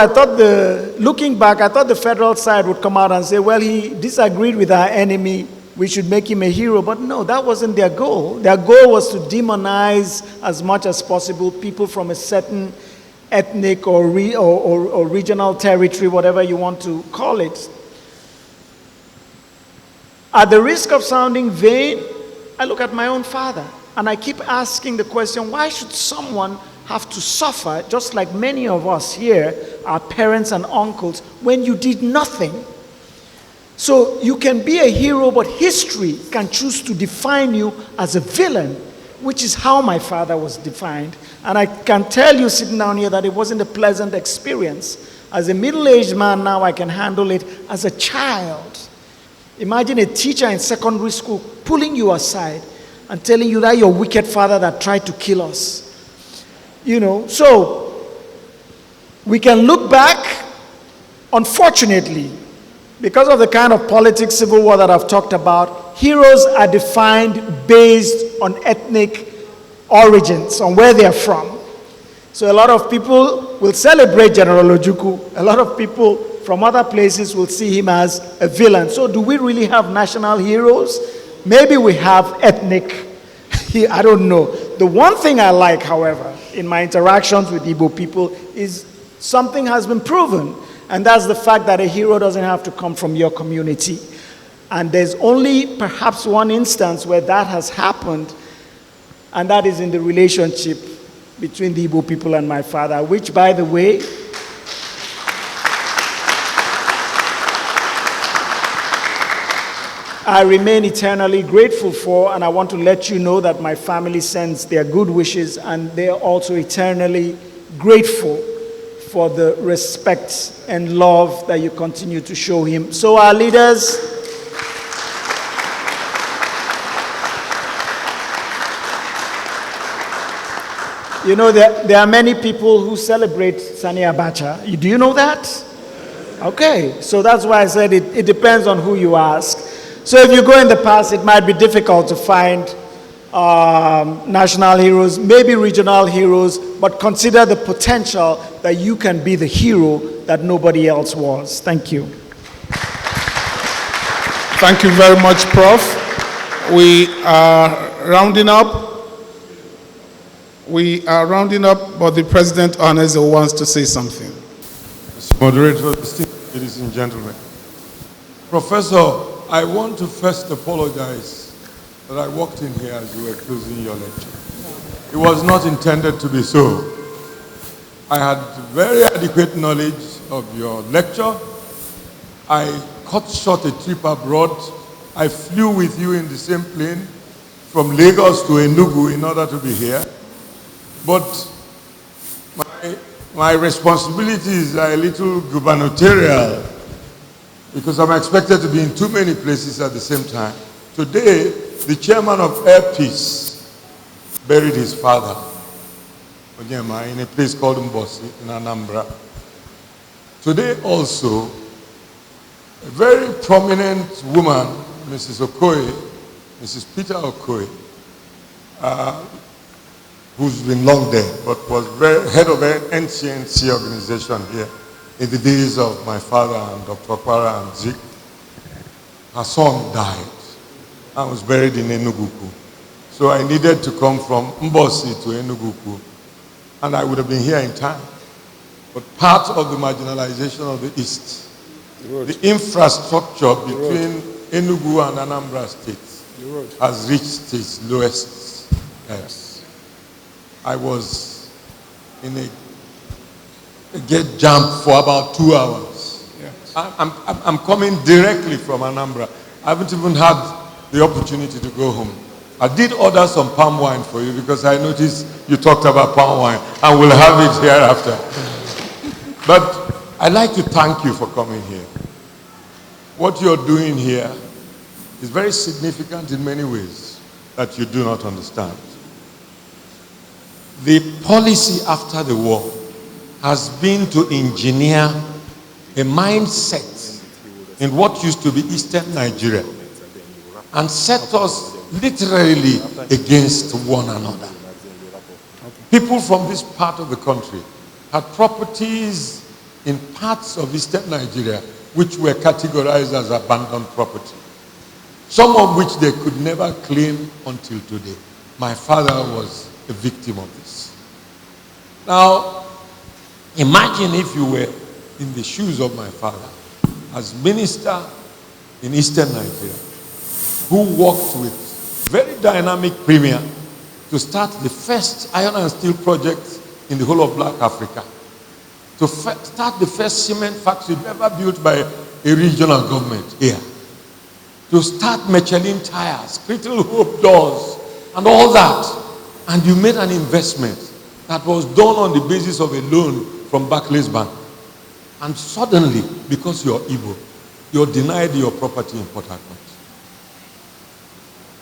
looking back, I thought the federal side would come out and say, well, he disagreed with our enemy. we should make him a hero. But no, that wasn't their goal. Their goal was to demonize as much as possible people from a certain ethnic or regional territory, whatever you want to call it. At the risk of sounding vain, I look at my own father and I keep asking the question, why should someone have to suffer, just like many of us here, our parents and uncles, when you did nothing? So you can be a hero, but history can choose to define you as a villain, which is how my father was defined. And I can tell you sitting down here that it wasn't a pleasant experience. As a middle-aged man now, I can handle it. As a child, imagine a teacher in secondary school pulling you aside and telling you that your wicked father that tried to kill us. You know, so we can look back, unfortunately, because of the kind of politics, civil war that I've talked about, heroes are defined based on ethnic origins, on where they're from. So a lot of people will celebrate General Ojukwu. A lot of people from other places will see him as a villain. So do we really have national heroes? Maybe we have ethnic, I don't know. The one thing I like, however, in my interactions with Igbo people is something has been proven. And that's the fact that a hero doesn't have to come from your community. And there's only perhaps one instance where that has happened, and that is in the relationship between the Igbo people and my father, which, by the way, I remain eternally grateful for, and I want to let you know that my family sends their good wishes, and they're also eternally grateful for the respect and love that you continue to show him. So our leaders, you know, there are many people who celebrate Sani Abacha. Do you know that? Okay, so that's why I said it depends on who you ask. So if you go in the past, it might be difficult to find national heroes, maybe regional heroes, but consider the potential that you can be the hero that nobody else was. Thank you. Thank you very much, Prof. We are rounding up. But the President Honors wants to say something. Mr. Moderator, distinguished ladies and gentlemen. Professor, I want to first apologize that I walked in here as you were closing your lecture. It was not intended to be so. I had very adequate knowledge of your lecture. I cut short a trip abroad. I flew with you in the same plane from Lagos to Enugu in order to be here. But my responsibilities are a little gubernatorial because I'm expected to be in too many places at the same time. Today, the chairman of Air Peace buried his father, Onyema, in a place called Mbosi in Anambra. Today also, a very prominent woman, Mrs. Okoye, Mrs. Peter Okoye, who's been long dead, but was head of an NCNC organization here in the days of my father and Dr. Kwara and Zik. Her son died and was buried in Enugu. So I needed to come from Mbosi to Enugu, and I would have been here in time. But part of the marginalization of the East, the infrastructure between Enugu and Anambra states has reached its lowest ebb. I was in a gate jam for about 2 hours. Yes. I'm coming directly from Anambra. I haven't even had the opportunity to go home. I did order some palm wine for you because I noticed you talked about palm wine, and we'll have it hereafter. But I'd like to thank you for coming here. What you're doing here is very significant in many ways that you do not understand. The policy after the war has been to engineer a mindset in what used to be Eastern Nigeria and set us literally against one another. People from this part of the country had properties in parts of Eastern Nigeria which were categorized as abandoned property. some of which they could never claim until today. My father was a victim of this. Now, imagine if you were in the shoes of my father as minister in Eastern Nigeria, who worked with very dynamic premier to start the first iron and steel project in the whole of Black Africa, to start the first cement factory ever built by a regional government here, to start Michelin tires, Critical Hope doors, and all that. And you made an investment that was done on the basis of a loan from Barclays Bank. And suddenly, because you're Igbo, you're denied your property in Port Harcourt.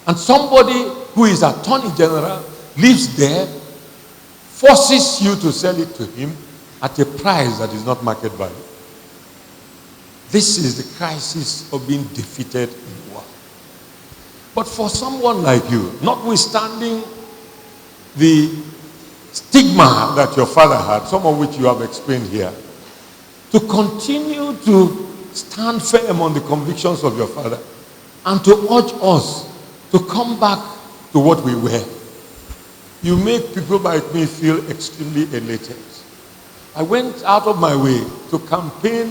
And somebody who is Attorney General lives there, forces you to sell it to him at a price that is not market value. This is the crisis of being defeated in war. But for someone like you, notwithstanding the stigma that your father had, some of which you have explained here, to continue to stand firm on the convictions of your father and to urge us to come back to what we were. You make people like me feel extremely elated. I went out of my way to campaign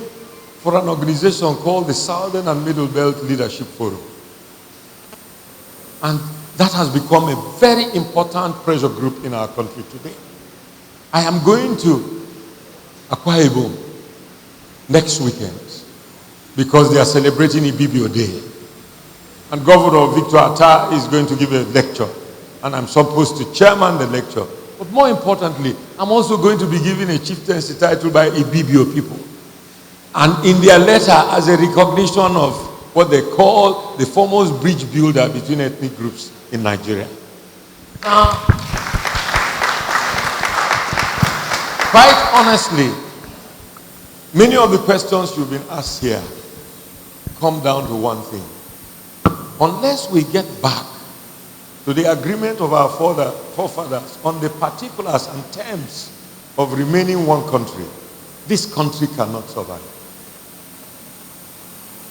for an organization called the Southern and Middle Belt Leadership Forum. And that has become a very important pressure group in our country today. I am going to Akwa Ibom next weekend because they are celebrating Ibibio Day. And Governor Victor Atta is going to give a lecture. And I'm supposed to chairman the lecture. But more importantly, I'm also going to be giving a chieftaincy title by Ibibio people. And in their letter, as a recognition of what they call the foremost bridge builder between ethnic groups in Nigeria. Now, quite honestly, many of the questions you've been asked here come down to one thing. Unless we get back to the agreement of our forefathers on the particulars and terms of remaining one country, this country cannot survive.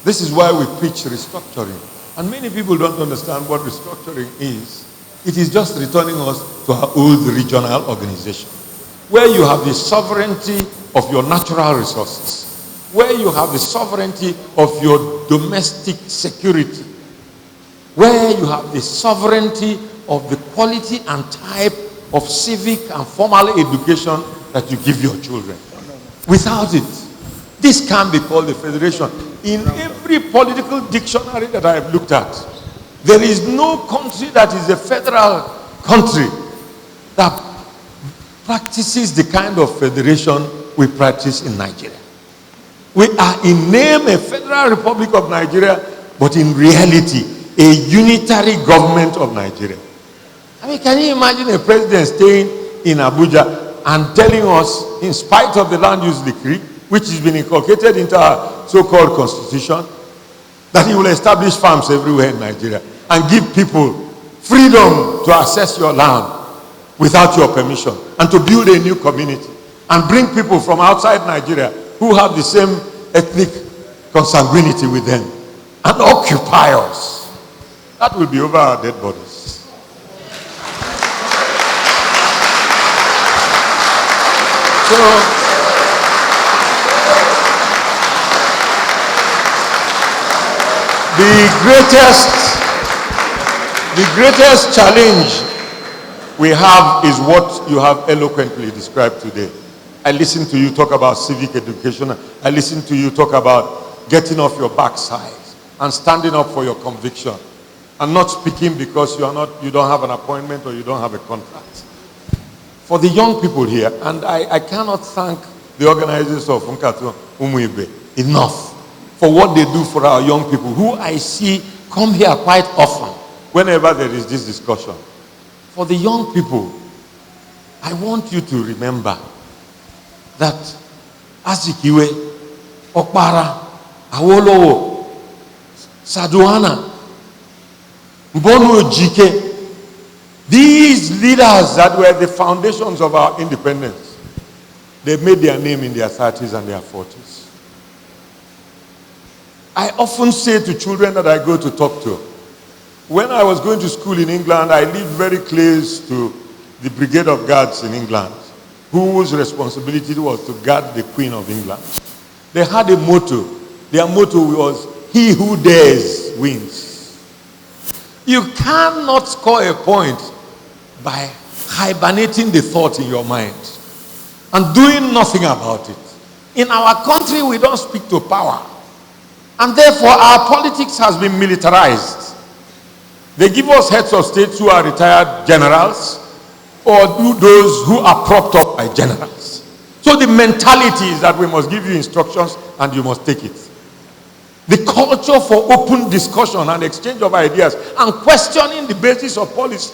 This is why we preach restructuring. And many people don't understand what restructuring is. It is just returning us to our old regional organization, where you have the sovereignty of your natural resources, where you have the sovereignty of your domestic security, where you have the sovereignty of the quality and type of civic and formal education that you give your children. Without it, this can be called a federation. In every political dictionary that I have looked at, there is no country that is a federal country that practices the kind of federation we practice in Nigeria. We are in name a Federal Republic of Nigeria, but in reality, a unitary government of Nigeria. I mean, can you imagine a president staying in Abuja and telling us, in spite of the land use decree, which has been inculcated into our so-called constitution, that he will establish farms everywhere in Nigeria and give people freedom to access your land without your permission and to build a new community and bring people from outside Nigeria who have the same ethnic consanguinity with them and occupy us. That will be over our dead bodies. So, the greatest challenge we have is what you have eloquently described today. I listened to you talk about civic education. I listened to you talk about getting off your backside and standing up for your conviction and not speaking because you don't have an appointment or you don't have a contract. For the young people here, and I cannot thank the organizers of Nkata enough for what they do for our young people, who I see come here quite often whenever there is this discussion. For the young people, I want you to remember that Azikiwe, Okpara, Awolowo, Saduana, Mbonu Ojike, these leaders that were the foundations of our independence, they made their name in their 30s and their 40s. I often say to children that I go to talk to, When I was going to school in England, I lived very close to the Brigade of Guards in England, whose responsibility was to guard the Queen of England. They had a motto. Their motto was, "He who dares wins." You cannot score a point by hibernating the thought in your mind and doing nothing about it. In our country, we don't speak to power. And therefore, our politics has been militarized. They give us heads of states who are retired generals, or those who are propped up by generals. So the mentality is that we must give you instructions and you must take it. The culture for open discussion and exchange of ideas and questioning the basis of policy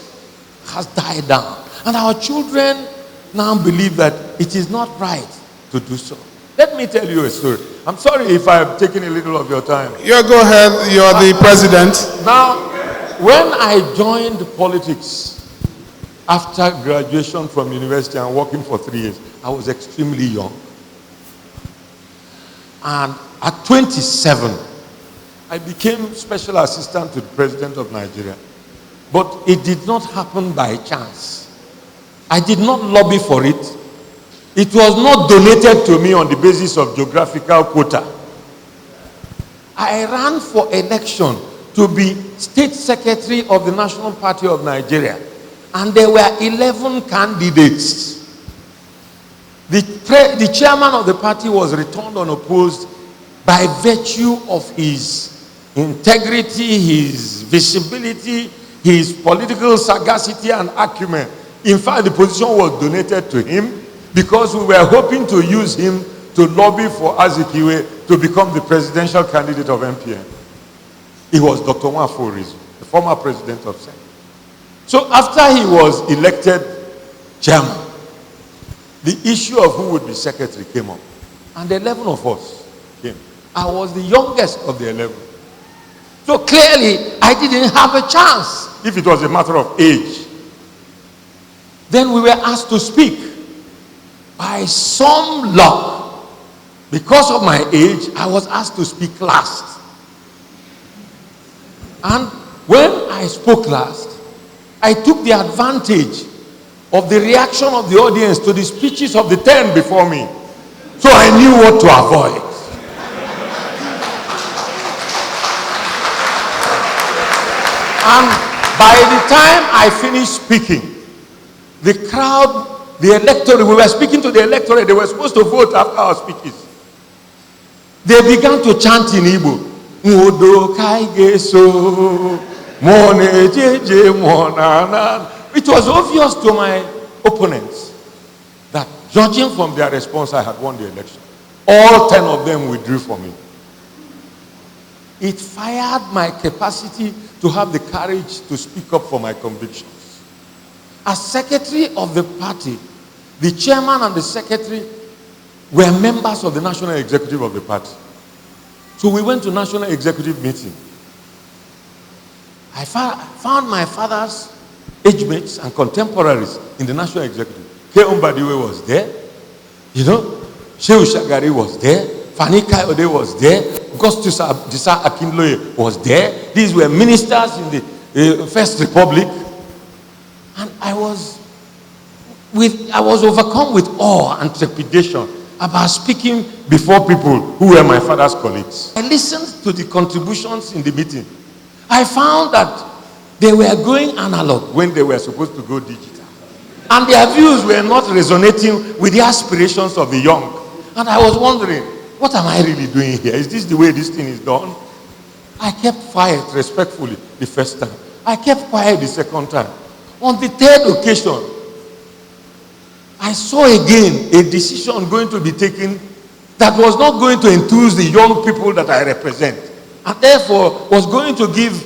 has died down. And our children now believe that it is not right to do so. Let me tell you a story. I'm sorry if I've taken a little of your time. Yeah, go ahead. You're the president. Now, when I joined politics after graduation from university and working for 3 years, I was extremely young. And at 27, I became special assistant to the president of Nigeria. But it did not happen by chance. I did not lobby for it. It was not donated to me on the basis of geographical quota. I ran for election to be state secretary of the National Party of Nigeria. And there were 11 candidates. The chairman of the party was returned unopposed by virtue of his integrity, his visibility, his political sagacity and acumen. In fact, the position was donated to him because we were hoping to use him to lobby for Azikiwe to become the presidential candidate of MPN. It was Dr. Nwafo Orizu, the former president of Senate. So after he was elected chairman, the issue of who would be secretary came up. And the 11 of us came. I was the youngest of the 11. So clearly, I didn't have a chance if it was a matter of age. Then we were asked to speak. By some luck, because of my age, I was asked to speak last. And when I spoke last, I took the advantage of the reaction of the audience to the speeches of the 10 before me. So I knew what to avoid. And by the time I finished speaking, the crowd, the electorate, we were speaking to the electorate, they were supposed to vote after our speeches. They began to chant in Igbo. It was obvious to my opponents that, judging from their response, I had won the election. All 10 of them withdrew from me. It fired my capacity to have the courage to speak up for my convictions. As secretary of the party, the chairman and the secretary were members of the national executive of the party. So we went to national executive meeting. I found my father's age mates and contemporaries in the national executive. K. Mbadiwe was there. You know, Shehu Shagari was there. Fani Kayode was there. Augustus Disa Akinloye was there. These were ministers in the First Republic. And I was overcome with awe and trepidation about speaking before people who were my father's colleagues. I listened to the contributions in the meeting. I found that they were going analog when they were supposed to go digital. And their views were not resonating with the aspirations of the young. And I was wondering, what am I really doing here? Is this the way this thing is done? I kept quiet respectfully the first time. I kept quiet the second time. On the third occasion, I saw again a decision going to be taken that was not going to enthuse the young people that I represent, and therefore was going to give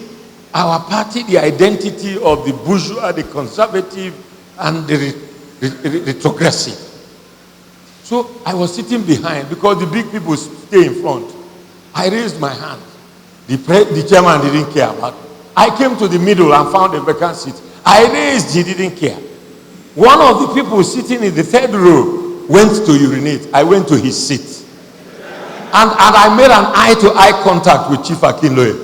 our party the identity of the bourgeois, the conservative, and the retrogressive. So I was sitting behind because the big people stay in front. I raised my hand. The chairman didn't care about it. I came to the middle and found a vacant seat. I raised, he didn't care. One of the people sitting in the third row went to urinate. I went to his seat. And I made an eye-to-eye contact with Chief Akinloye.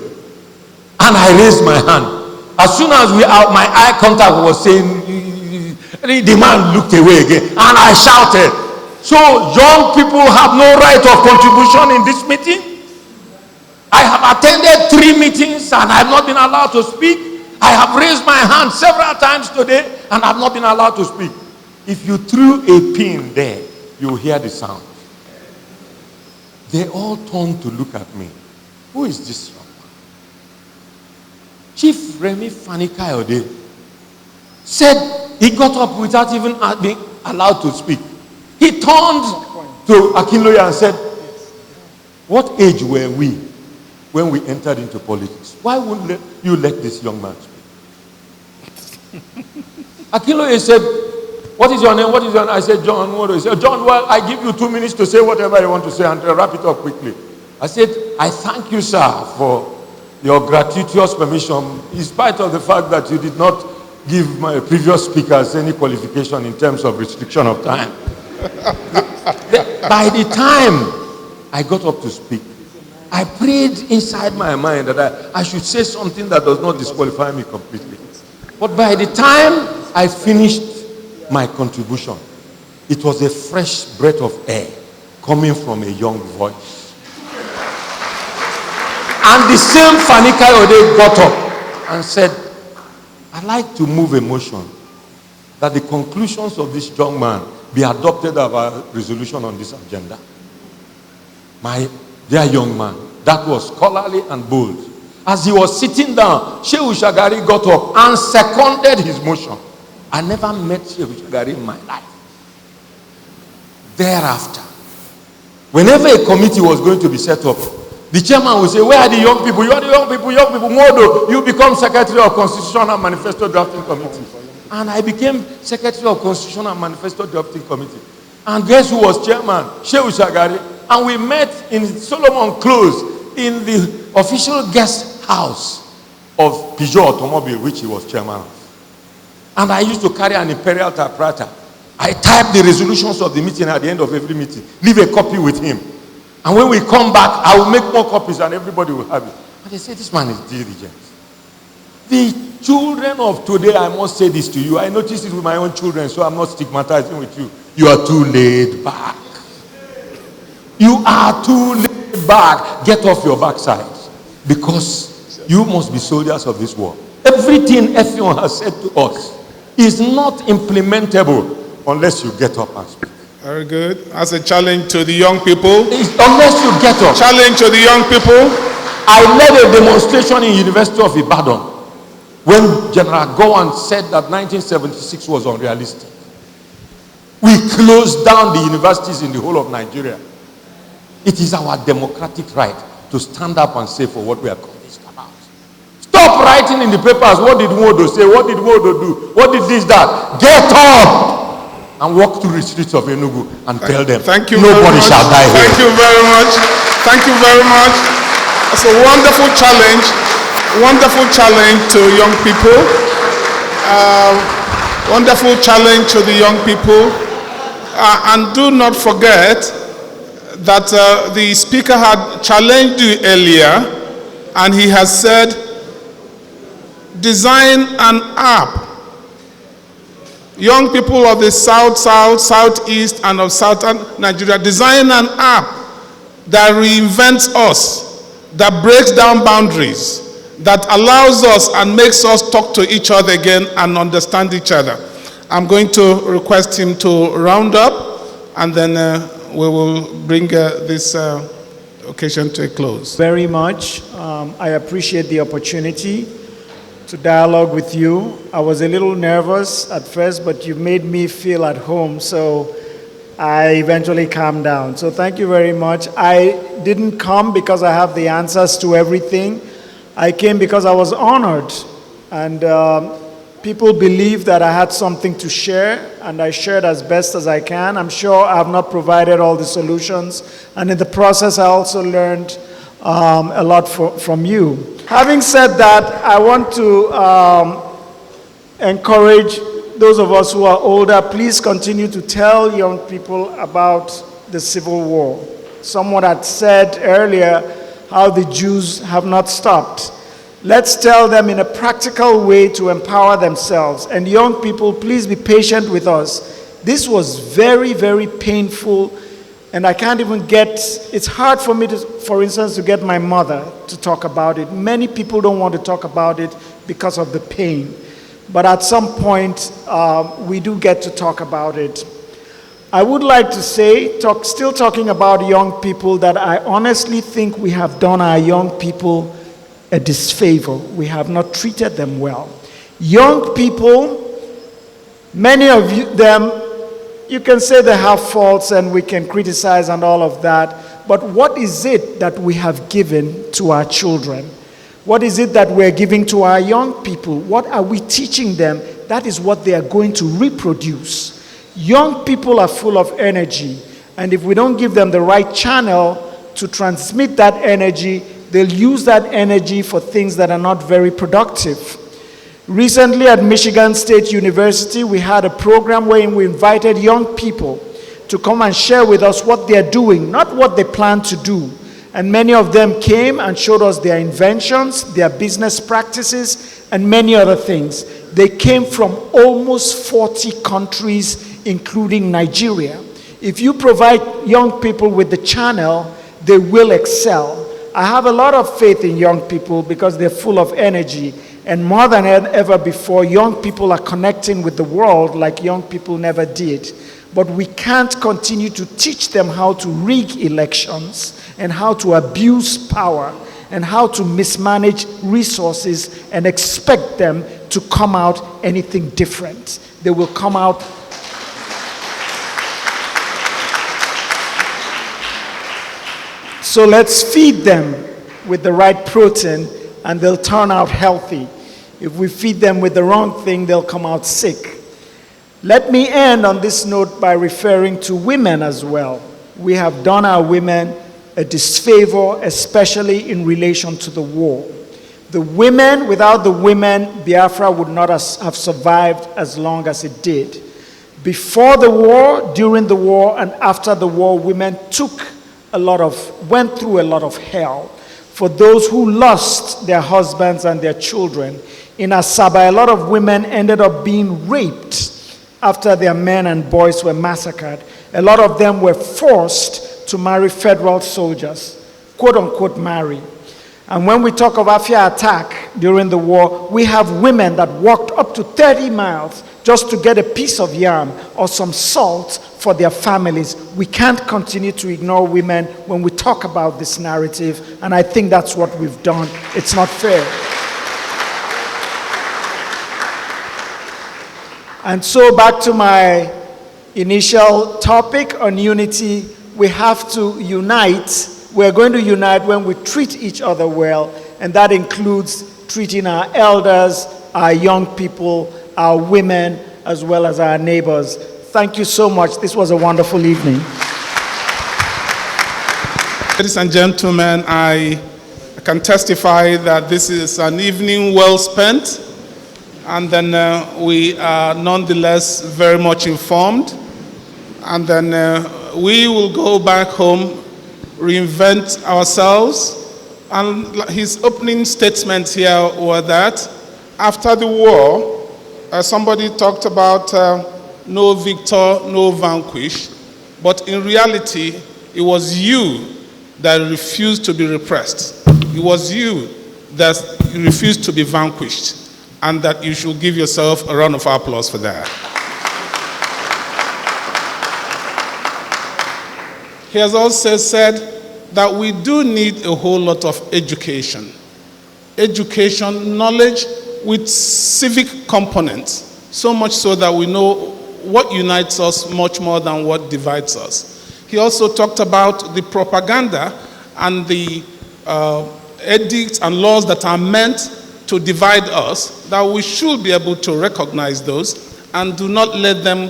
And I raised my hand. As soon as my eye contact was saying, the man looked away again, and I shouted. So young people have no right of contribution in this meeting. I have attended 3 meetings and I have not been allowed to speak. I have raised my hand several times today and I have not been allowed to speak. If you threw a pin there, you will hear the sound. They all turned to look at me. Who is this young man? Chief Remy Fani Kayode said he got up without even being allowed to speak. He turned to Akinloye and said, what age were we when we entered into politics? Why wouldn't you let this young man speak? Akinloye said, what is your name? What is your name? I said, John. What do you say? John, well, I give you 2 minutes to say whatever you want to say and wrap it up quickly. I said, I thank you, sir, for your gratuitous permission, in spite of the fact that you did not give my previous speakers any qualification in terms of restriction of time. By the time I got up to speak, I prayed inside my mind that I should say something that does not disqualify me completely. But by the time I finished my contribution, it was a fresh breath of air coming from a young voice. And the same Fani Kayode got up and said, I'd like to move a motion that the conclusions of this young man be adopted as a resolution on this agenda. My dear young man, that was scholarly and bold. As he was sitting down, Shehu Shagari got up and seconded his motion. I never met Shehu Shagari in my life. Thereafter, whenever a committee was going to be set up, the chairman would say, where are the young people? You are the young people, Modo, you become Secretary of Constitution and Manifesto Drafting Committee. And I became Secretary of Constitution and Manifesto Drafting Committee. And guess who was chairman? Shehu Shagari. And we met in Solomon Close in the official guest house of Peugeot Automobile, which he was chairman of. And I used to carry an imperial typewriter. I typed the resolutions of the meeting at the end of every meeting, leave a copy with him. And when we come back, I will make more copies and everybody will have it. And they say, this man is diligent. The children of today, I must say this to you. I noticed it with my own children, so I'm not stigmatizing with you. You are too laid back. You are too laid back. Get off your backside. Because you must be soldiers of this war. Everything EFFIONG has said to us is not implementable unless you get up and speak. Very good. As a challenge to the young people. Unless you get up. Challenge to the young people. I led a demonstration in University of Ibadan when General Gowon said that 1976 was unrealistic. We closed down the universities in the whole of Nigeria. It is our democratic right to stand up and say for what we are convinced about. Stop writing in the papers, what did Wodo say, what did Wodo do, what did this, that. Get up and walk through the streets of Enugu and tell them, nobody shall die here. Thank you very much. Thank you very much. It's a wonderful challenge to young people. Wonderful challenge to the young people. And do not forget that the speaker had challenged you earlier, and he has said, design an app. Young people of the South, Southeast, and of Southern Nigeria, design an app that reinvents us, that breaks down boundaries, that allows us and makes us talk to each other again and understand each other. I'm going to request him to round up, and then we will bring this occasion to a close. Very much. I appreciate the opportunity to dialogue with you. I was a little nervous at first, but you made me feel at home, so I eventually calmed down. So thank you very much. I didn't come because I have the answers to everything. I came because I was honored, and people believe that I had something to share, and I shared as best as I can. I'm sure I have not provided all the solutions, and in the process I also learned a lot from you. Having said that, I want to encourage those of us who are older, please continue to tell young people about the Civil War. Someone had said earlier how the Jews have not stopped. Let's tell them in a practical way to empower themselves. And young people, please be patient with us. This was very, very painful, and I can't even it's hard for me to, for instance, to get my mother to talk about it. Many people don't want to talk about it because of the pain. But at some point, we do get to talk about it. I would like to say, still talking about young people, that I honestly think we have done our young people a disfavor. We have not treated them well. Young people, many of them, you can say they have faults and we can criticize and all of that, but what is it that we have given to our children? What is it that we're giving to our young people? What are we teaching them? That is what they are going to reproduce. Young people are full of energy, and if we don't give them the right channel to transmit that energy, they'll use that energy for things that are not very productive. Recently at Michigan State University, we had a program where we invited young people to come and share with us what they're doing, not what they plan to do. And many of them came and showed us their inventions, their business practices, and many other things. They came from almost 40 countries, including Nigeria. If you provide young people with the channel, they will excel. I have a lot of faith in young people because they're full of energy. And more than ever before, young people are connecting with the world like young people never did. But we can't continue to teach them how to rig elections and how to abuse power and how to mismanage resources and expect them to come out anything different. They will come out So let's feed them with the right protein and they'll turn out healthy. If we feed them with the wrong thing, they'll come out sick. Let me end on this note by referring to women as well. We have done our women a disfavor, especially in relation to the war. The women, without the women, Biafra would not have survived as long as it did. Before the war, during the war, and after the war, women went through a lot of hell. For those who lost their husbands and their children, in Asaba, a lot of women ended up being raped after their men and boys were massacred. A lot of them were forced to marry federal soldiers, quote unquote marry. And when we talk of Afia attack during the war, we have women that walked up to 30 miles just to get a piece of yam or some salt for their families. We can't continue to ignore women when we talk about this narrative, and I think that's what we've done. It's not fair. And so back to my initial topic on unity, we have to unite. We're going to unite when we treat each other well, and that includes treating our elders, our young people, our women, as well as our neighbors. Thank you so much. This was a wonderful evening. Ladies and gentlemen, I can testify that this is an evening well spent, and then we are nonetheless very much informed, and then we will go back home, reinvent ourselves. And his opening statements here were that after the war, somebody talked about no victor, no vanquish, but in reality, it was you that refused to be repressed. It was you that refused to be vanquished, and that you should give yourself a round of applause for that. He has also said that we do need a whole lot of education. Education, knowledge with civic components, so much so that we know what unites us much more than what divides us. He also talked about the propaganda and the edicts and laws that are meant to divide us, that we should be able to recognize those and do not let them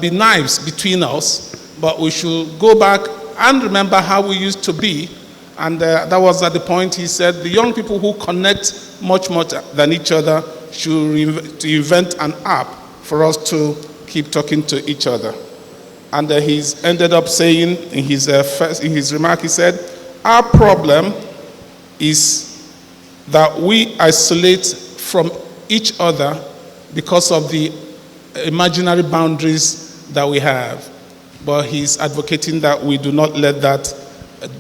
be knives between us, but we should go back and remember how we used to be. And that was at the point he said the young people who connect much more than each other should invent an app for us to keep talking to each other. And he's ended up saying in his remark, he said, our problem is that we isolate from each other because of the imaginary boundaries that we have. But he's advocating that we do not let that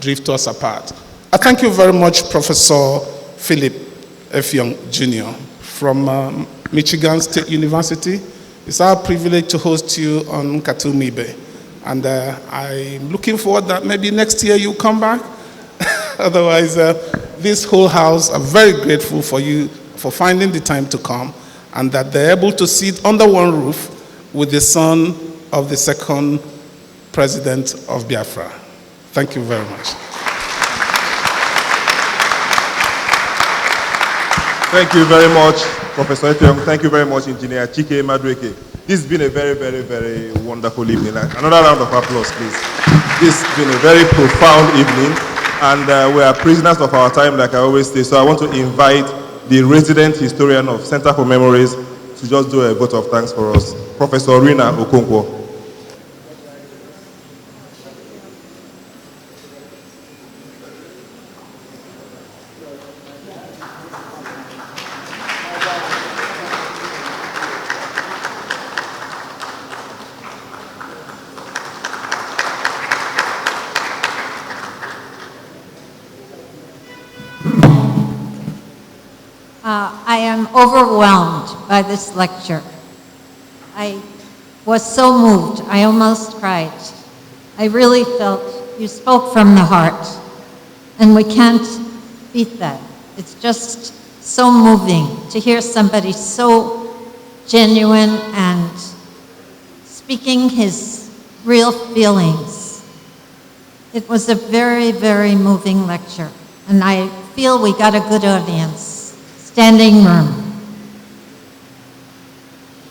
drift us apart. I thank you very much, Professor Philip EFFIONG Jr. from Michigan State University. It's our privilege to host you on Nkata Umibe. And I'm looking forward that maybe next year you come back. Otherwise, this whole house are very grateful for you for finding the time to come, and that they're able to sit under one roof with the son of the second president of Biafra. Thank you very much. Thank you very much, Professor EFFIONG. Thank you very much, Engineer Chike Madueke. This has been a very, very, very wonderful evening. Another round of applause, please. This has been a very profound evening, and we are prisoners of our time, like I always say. So I want to invite the resident historian of Center for Memories to just do a vote of thanks for us. Professor Rina Okonkwo. I am overwhelmed by this lecture. I was so moved, I almost cried. I really felt you spoke from the heart, and we can't beat that. It's just so moving to hear somebody so genuine and speaking his real feelings. It was a very, very moving lecture, and I feel we got a good audience. Standing room.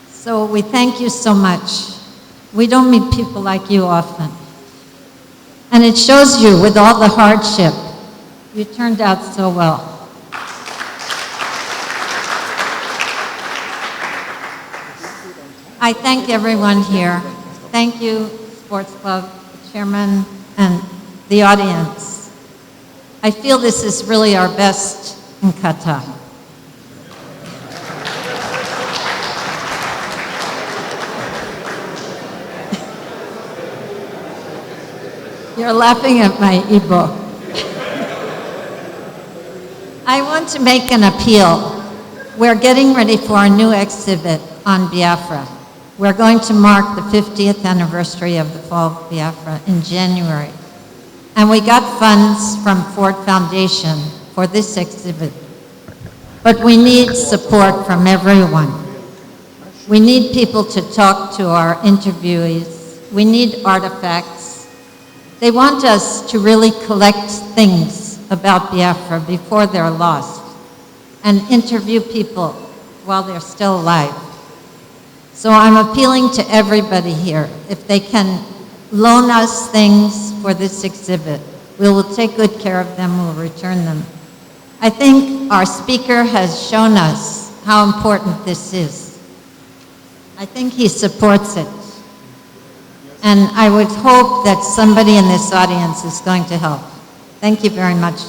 So we thank you so much. We don't meet people like you often. And it shows you with all the hardship, you turned out so well. I thank everyone here. Thank you, Sports Club, the chairman, and the audience. I feel this is really our best Nkata. You're laughing at my Igbo. I want to make an appeal. We're getting ready for a new exhibit on Biafra. We're going to mark the 50th anniversary of the fall of Biafra in January. And we got funds from Ford Foundation for this exhibit. But we need support from everyone. We need people to talk to our interviewees. We need artifacts. They want us to really collect things about Biafra before they're lost and interview people while they're still alive. So I'm appealing to everybody here. If they can loan us things for this exhibit, we will take good care of them, we'll return them. I think our speaker has shown us how important this is. I think he supports it. And I would hope that somebody in this audience is going to help. Thank you very much.